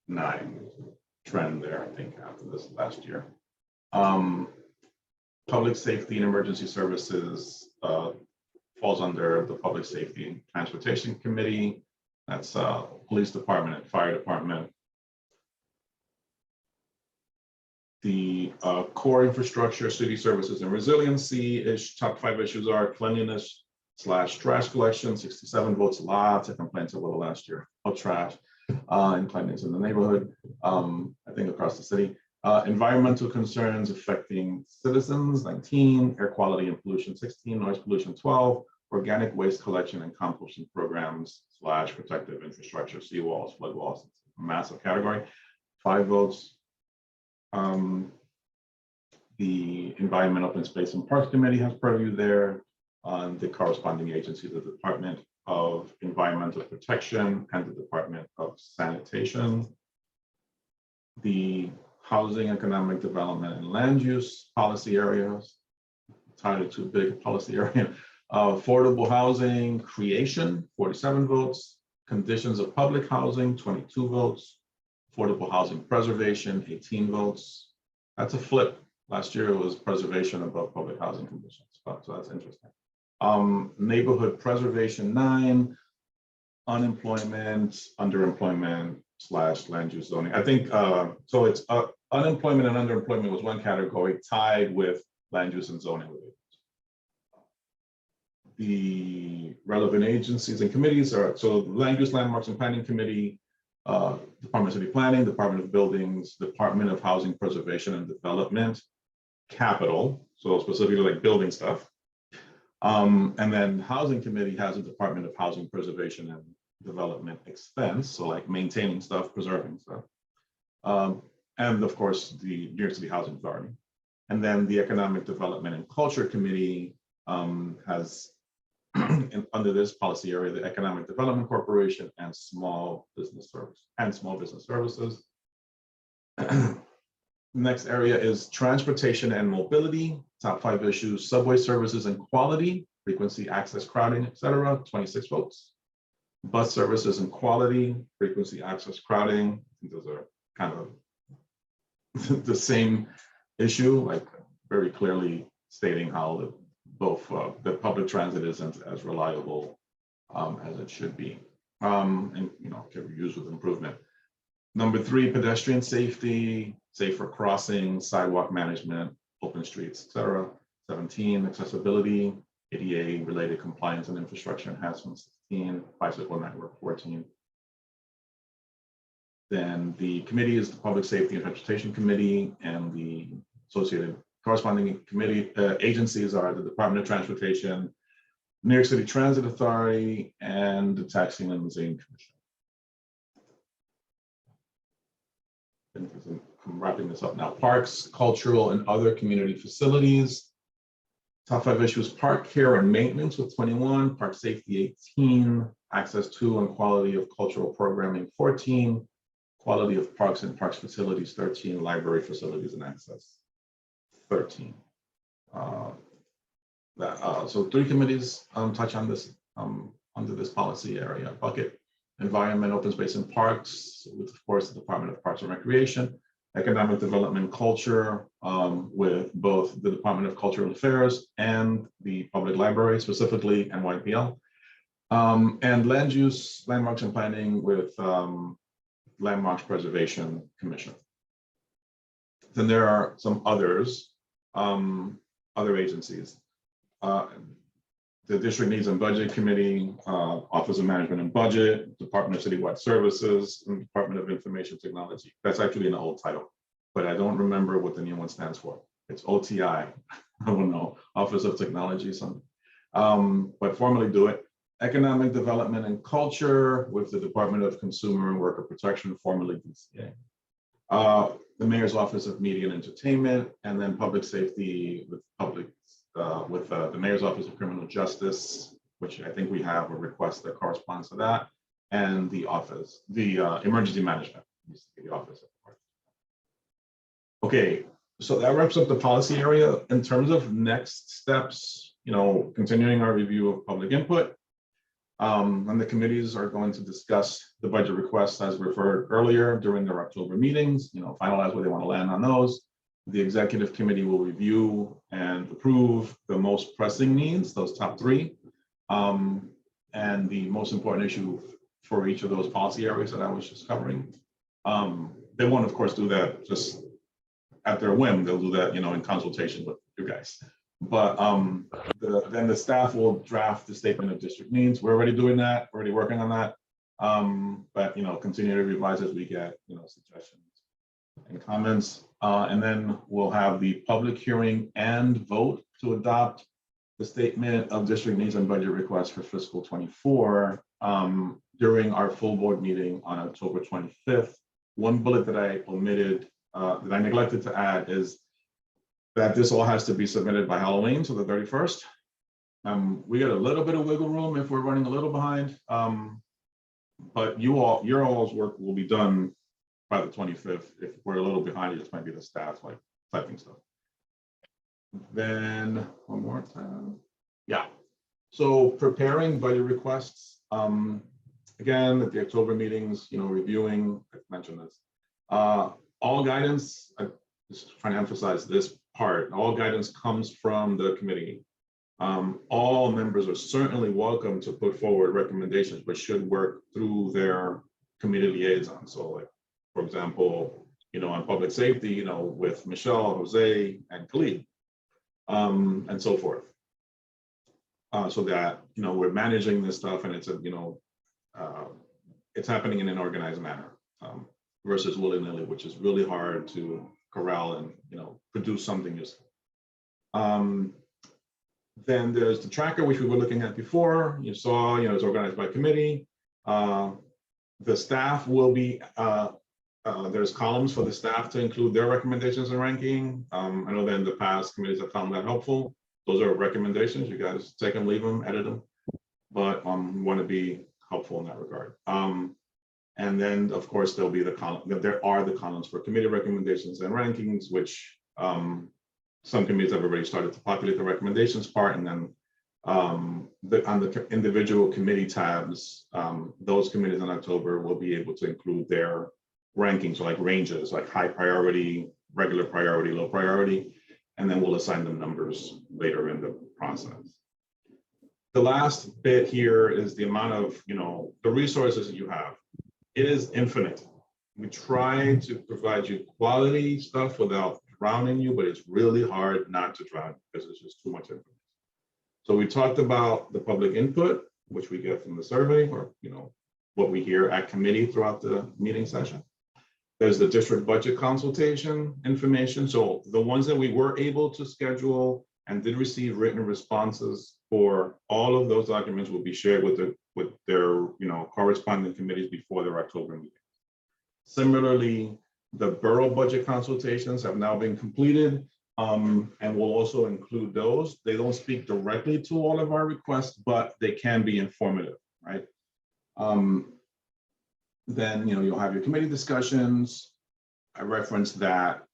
9. Trend there, I think, after this last year. Public safety and emergency services falls under the Public Safety and Transportation Committee. That's police department and fire department. The core infrastructure, city services and resiliency top 5 issues are cleanliness / trash collection, 67 votes, lots of complaints over the last year of trash and cleanliness in the neighborhood, I think across the city. Environmental concerns affecting citizens, 19, air quality and pollution, 16, noise pollution, 12, organic waste collection and composting programs / protective infrastructure, seawalls, flood walls, massive category, 5 votes. The Environment, Open Space and Parks Committee has purview there. The corresponding agency, the Department of Environmental Protection and the Department of Sanitation. The Housing, Economic Development and Land Use policy areas, entirely too big a policy area. Affordable housing creation, 47 votes. Conditions of public housing, 22 votes. Affordable housing preservation, 18 votes. That's a flip. Last year it was preservation above public housing conditions, so that's interesting. Neighborhood preservation, 9. Unemployment, underemployment / land use zoning. I think so. It's unemployment and underemployment was one category, tied with land use and zoning. The relevant agencies and committees are Land Use, Landmarks and Planning Committee, Department of City Planning, Department of Buildings, Department of Housing Preservation and Development, Capital, so specifically like building stuff. And then Housing Committee has a Department of Housing Preservation and Development expense, so like maintaining stuff, preserving stuff. And of course, the New York City Housing Authority. And then the Economic Development and Culture Committee has under this policy area, the Economic Development Corporation and Small Business Services. Next area is transportation and mobility. Top 5 issues: subway services and quality, frequency, access, crowding, etc. 26 votes. Bus services and quality, frequency, access, crowding. I think those are kind of the same issue, like very clearly stating how both the public transit isn't as reliable as it should be, and can be used with improvement. Number 3, pedestrian safety, safer crossing, sidewalk management, open streets, etc. 17, accessibility, ADA related compliance and infrastructure enhancements, 16, bicycle network, 14. Then the committee is the Public Safety and Transportation Committee, and the associated corresponding committee agencies are the Department of Transportation, New York City Transit Authority, and the Taxi and Limousine Commission. I'm wrapping this up now. Parks, cultural, and other community facilities. Top 5 issues: park care and maintenance with 21, park safety 18, access to and quality of cultural programming 14, quality of parks and parks facilities 13, library facilities and access 13. So 3 committees touch on this under this policy area bucket: environment, open space and parks, with of course the Department of Parks and Recreation; economic development, culture, with both the Department of Cultural Affairs and the Public Library, specifically NYPL; and land use, landmarks and planning with Landmarks Preservation Commission. Then there are some others, other agencies. The District Needs and Budget Committee, Office of Management and Budget, Department of Citywide Services, and Department of Information Technology. That's actually an old title, but I don't remember what the new one stands for. It's OTI, I don't know, Office of Technology, something. But formally do it. Economic Development and Culture with the Department of Consumer and Worker Protection, formerly DCA. The Mayor's Office of Media and Entertainment, and then Public Safety with the Mayor's Office of Criminal Justice, which I think we have a request that corresponds to that, and the office, the Emergency Management, the office. Okay, so that wraps up the policy area. In terms of next steps, continuing our review of public input, and the committees are going to discuss the budget requests as referred earlier during their October meetings, finalize where they want to land on those. The executive committee will review and approve the most pressing needs, those top 3, and the most important issue for each of those policy areas that I was just covering. They won't, of course, do that just at their whim. They'll do that, in consultation with you guys. But then the staff will draft the statement of district needs. We're already doing that. We're already working on that. But continue to revise as we get suggestions and comments. And then we'll have the public hearing and vote to adopt the statement of district needs and budget requests for fiscal 24 during our full board meeting on October 25th. One bullet that I omitted, that I neglected to add, is that this all has to be submitted by Halloween, so the 31st. We got a little bit of wiggle room if we're running a little behind, but your all's work will be done by the 25th. If we're a little behind, it just might be the staff like typing stuff. Then one more time. Yeah. So preparing budget requests. Again, at the October meetings, reviewing, I mentioned this. All guidance, I just trying to emphasize this part, all guidance comes from the committee. All members are certainly welcome to put forward recommendations, but should work through their committee liaison. So like, for example, on public safety, with Michelle, Jose, and Khalid, and so forth. So that, we're managing this stuff and it's it's happening in an organized manner versus willy-nilly, which is really hard to corral and, produce something useful. Then there's the tracker, which we were looking at before. You saw, it's organized by committee. The staff will be, there's columns for the staff to include their recommendations and ranking. I know that in the past committees have found that helpful. Those are recommendations. You guys take them, leave them, edit them, but want to be helpful in that regard. And then, of course, there'll be there are the columns for committee recommendations and rankings, which some committees have already started to populate the recommendations part, and then on the individual committee tabs, those committees in October will be able to include their rankings, so like ranges, like high priority, regular priority, low priority, and then we'll assign them numbers later in the process. The last bit here is the amount of, the resources that you have. It is infinite. We try to provide you quality stuff without drowning you, but it's really hard not to drown because it's just too much information. So we talked about the public input, which we get from the survey, or what we hear at committee throughout the meeting session. There's the district budget consultation information. So the ones that we were able to schedule and did receive written responses for, all of those documents will be shared with their corresponding committees before their October meeting. Similarly, the borough budget consultations have now been completed, and we'll also include those. They don't speak directly to all of our requests, but they can be informative, right? Then you'll have your committee discussions. I referenced that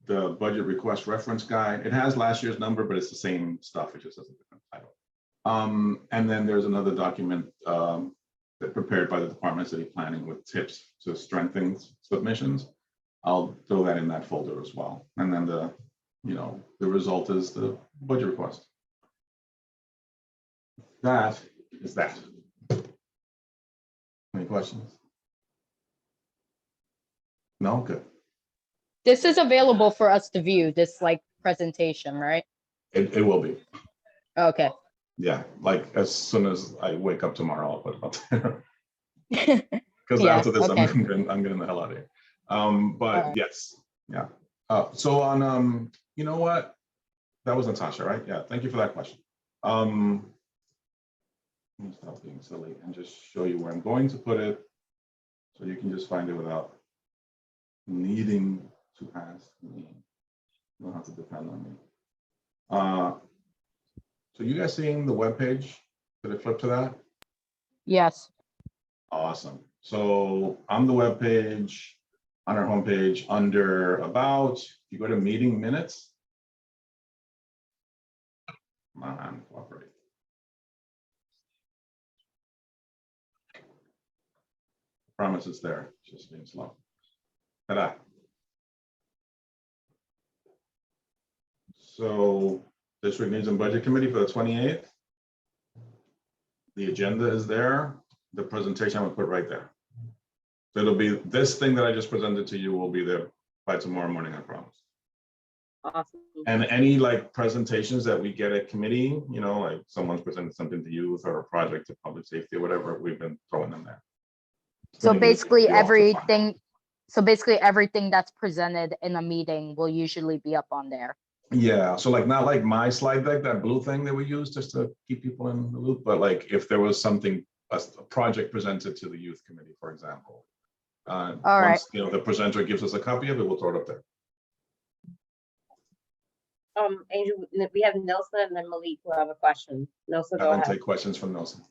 the budget request reference guide. It has last year's number, but it's the same stuff. It just has a different title. And then there's another document that prepared by the Department of City Planning with tips to strengthen submissions. I'll throw that in that folder as well. And then the result is the budget request. That is that. Any questions? No? Good. This is available for us to view, this presentation, right? It will be. Okay. Yeah, like as soon as I wake up tomorrow, I'll put it up there. Because Yeah, after this, okay. I'm getting the hell out of here. But right. Yes, yeah. So on, you know what? That was Natasha, right? Yeah, thank you for that question. Let me stop being silly and just show you where I'm going to put it, so you can just find it without needing to ask me. You don't have to depend on me. So you guys seeing the webpage? Did it flip to that? Yes. Awesome. So on the webpage, on our homepage, under About, you go to Meeting Minutes. Come on, cooperate. Promise it's there. It's just being slow. Ta-da. So District Needs and Budget Committee for the 28th. The agenda is there. The presentation I would put right there. So it'll be this thing that I just presented to you will be there by tomorrow morning, I promise. Awesome. And any like presentations that we get at committee, you know, like someone's presented something to youth or a project to public safety or whatever, we've been throwing them there. So Meaning basically you also find- everything that's presented in a meeting will usually be up on there. Yeah, so like not like my slide deck, that blue thing that we use just to keep people in the loop, but like if there was something, a project presented to the youth committee, for example. All right. Once, you know, the presenter gives us a copy of it, we'll throw it up there. Angel, we have Nelson and then Malik who have a question. Nelson, I go don't ahead. take questions from Nelson.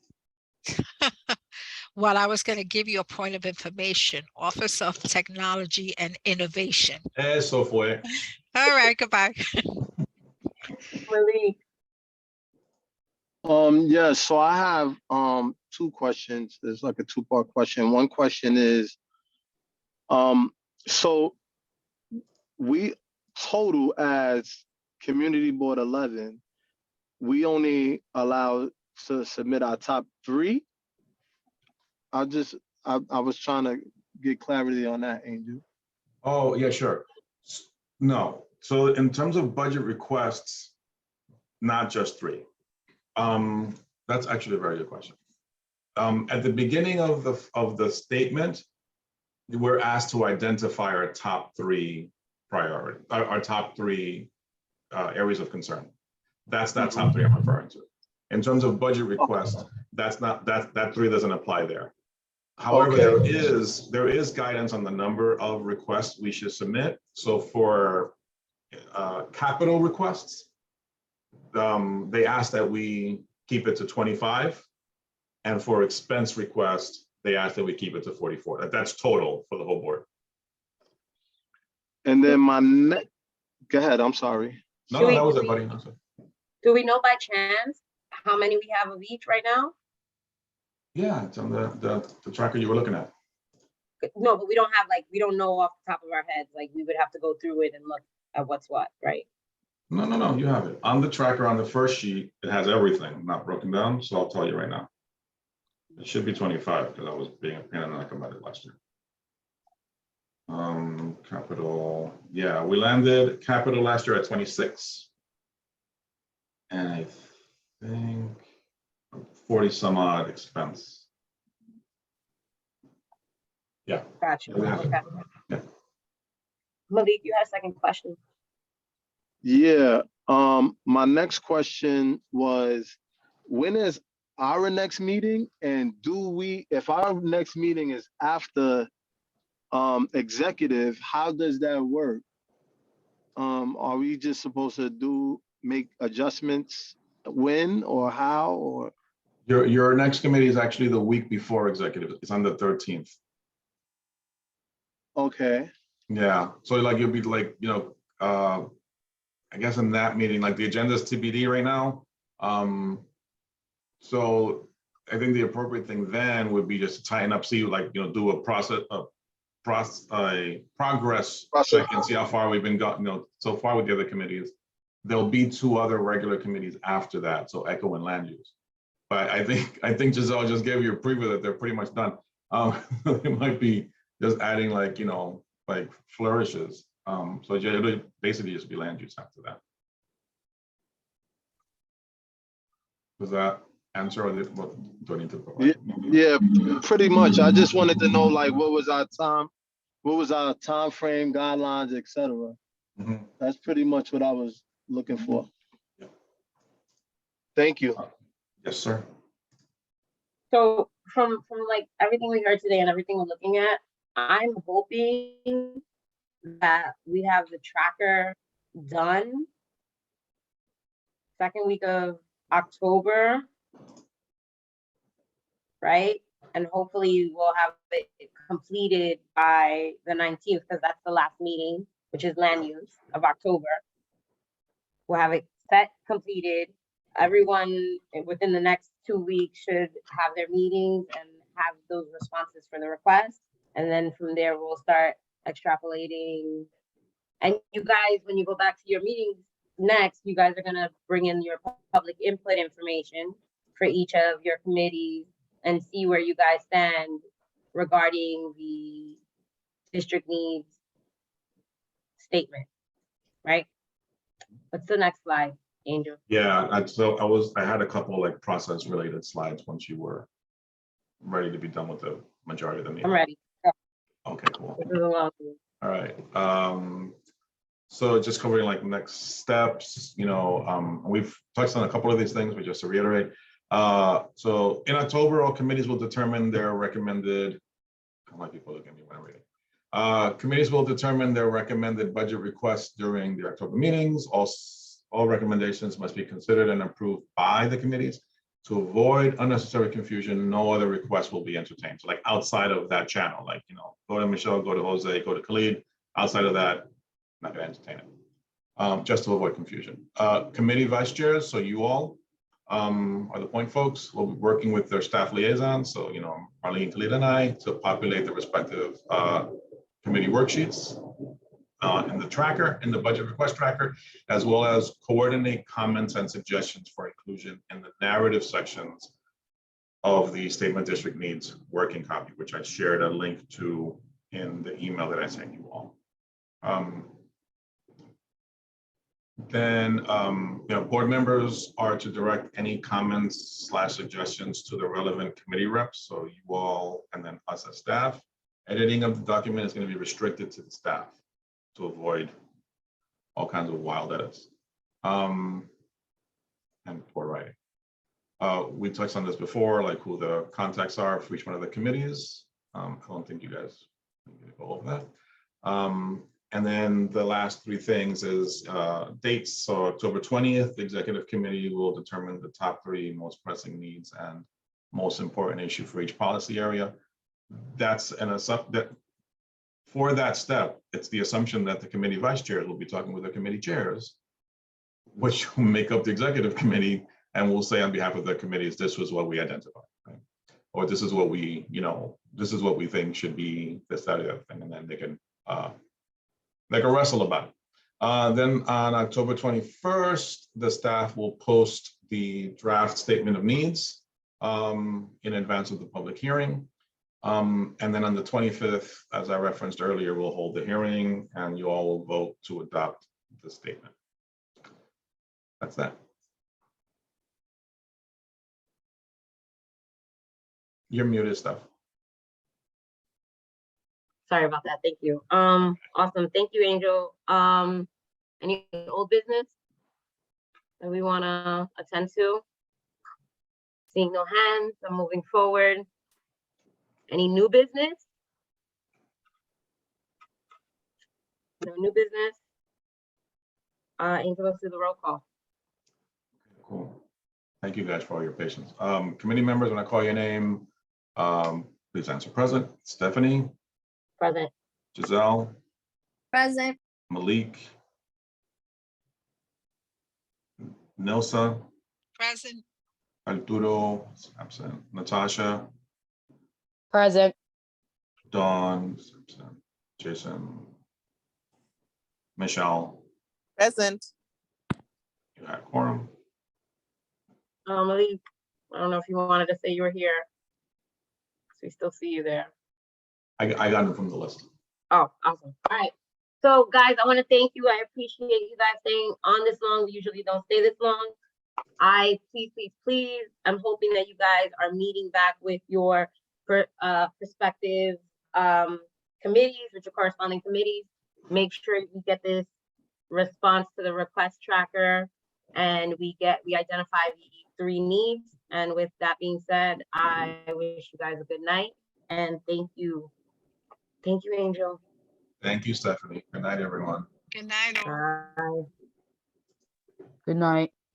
Well, I was going to give you a point of information, Office of Technology and Innovation. Eso fue. All right, goodbye. Malik. Yeah, so I have two questions. There's like a two-part question. One question is, so we total as Community Board 11, we only allow to submit our top 3. I was trying to get clarity on that, Angel. Oh, yeah, sure. No, so in terms of budget requests, not just 3. That's actually a very good question. At the beginning of the statement, we're asked to identify our top 3 priority, our top 3 areas of concern. That's that top 3 I'm referring to. In terms of budget requests, that's not that 3 doesn't apply there. However, Okay. there is guidance on the number of requests we should submit. So for capital requests, they ask that we keep it to 25, and for expense requests, they ask that we keep it to 44. That's total for the whole board. And then go ahead, I'm sorry. No, that was it, buddy. No, Do we know by chance how many we have of each right now? yeah, it's on the tracker you were looking at. No, but we don't have we don't know off the top of our heads. Like we would have to go through it and look at what's what, right? No, you have it. On the tracker on the first sheet, it has everything not broken down, so I'll tell you right now. It should be 25 because I was being a pain in the neck about it last year. Capital, yeah, we landed capital last year at 26. And I think 40 some odd expense. Yeah. Gotcha. Yeah. Okay. Yeah. Malik, you had a second question. Yeah, my next question was, when is our next meeting? And if our next meeting is after executive, how does that work? Are we just supposed to make adjustments when or how, or? Your next committee is actually the week before executive. It's on the 13th. Okay. Yeah, so like you'll be like, you know, I guess in that meeting, like the agenda is TBD right now. So I think the appropriate thing then would be just to tighten up, see like, you know, do a progress check and see how far we've been gotten, you know, so far with the other committees. There'll be 2 other regular committees after that, so ECHO and land use. But I think Giselle just gave you a preview that they're pretty much done. It might be just adding like, you know, like flourishes. So it'll basically just be land use after that. Does that answer, or what do I need to provide? Yeah, pretty much. I just wanted to know like what was our time frame, guidelines, etc. That's pretty much what I was looking for. Yeah. Thank you. Yes, sir. So from like everything we heard today and everything we're looking at, I'm hoping that we have the tracker done second week of October, right? And hopefully we'll have it completed by the 19th, because that's the last meeting, which is land use of October. We'll have it set, completed. Everyone within the next 2 weeks should have their meetings and have those responses for the request. And then from there, we'll start extrapolating. And you guys, when you go back to your meetings next, you guys are gonna bring in your public input information for each of your committees and see where you guys stand regarding the district needs statement, right? What's the next slide, Angel? Yeah, I had a couple like process related slides once you were ready to be done with the majority of the meeting. I'm ready. Okay, cool. This is a long one. All right. So just covering like next steps, we've touched on a couple of these things, but just to reiterate. So in October, all committees will determine their recommended, I like people looking at me when I'm reading. Committees will determine their recommended budget requests during the October meetings. All recommendations must be considered and approved by the committees. To avoid unnecessary confusion, no other requests will be entertained. So like outside of that channel, like, go to Michelle, go to Jose, go to Khalid. Outside of that, not gonna entertain it, just to avoid confusion. Committee vice chairs, so you all are the point folks. We'll be working with their staff liaisons, so Arlene, Khalid, and I, to populate the respective committee worksheets in the tracker, in the budget request tracker, as well as coordinate comments and suggestions for inclusion in the narrative sections of the statement district needs working copy, which I shared a link to in the email that I sent you all. Then, board members are to direct any comments / suggestions to the relevant committee reps. So you all, and then us as staff. Editing of the document is going to be restricted to the staff to avoid all kinds of wild edits. And poor writing. We touched on this before, like who the contacts are for each one of the committees. I don't think you guys need to go over that. And then the last three things is dates. So October 20th, the executive committee will determine the top 3 most pressing needs and most important issue for each policy area. That's for that step, it's the assumption that the committee vice chairs will be talking with the committee chairs, which will make up the executive committee, and will say on behalf of the committees, this was what we identified, right? Or this is what we, this is what we think should be this, that, or the other thing, and then they can wrestle about it. Then on October 21st, the staff will post the draft statement of needs in advance of the public hearing. And then on the 25th, as I referenced earlier, we'll hold the hearing and you all will vote to adopt the statement. That's that. You're muted, Steph. Sorry about that. Thank you. Awesome. Thank you, Angel. Any old business that we want to attend to? Seeing no hands, I'm moving forward. Any new business? No new business. Angel, let's do the roll call. Cool. Thank you guys for all your patience. Committee members, when I call your name, please answer present. Stephanie. Present. Giselle. Present. Malik. Nelsa. Present. Arturo, absent. Natasha. Present. Dawn, absent. Jason. Michelle. Present. You had quorum. Malik, I don't know if you wanted to say you were here. So we still see you there. I got them from the list. Oh, awesome. All right. So guys, I want to thank you. I appreciate you guys staying on this long. We usually don't stay this long. Please, I'm hoping that you guys are meeting back with your prospective committees, with your corresponding committees. Make sure you get this response to the request tracker and we identify the 3 needs. And with that being said, I wish you guys a good night and thank you. Thank you, Angel. Thank you, Stephanie. Good night, everyone. Good night, all. Bye. Good night.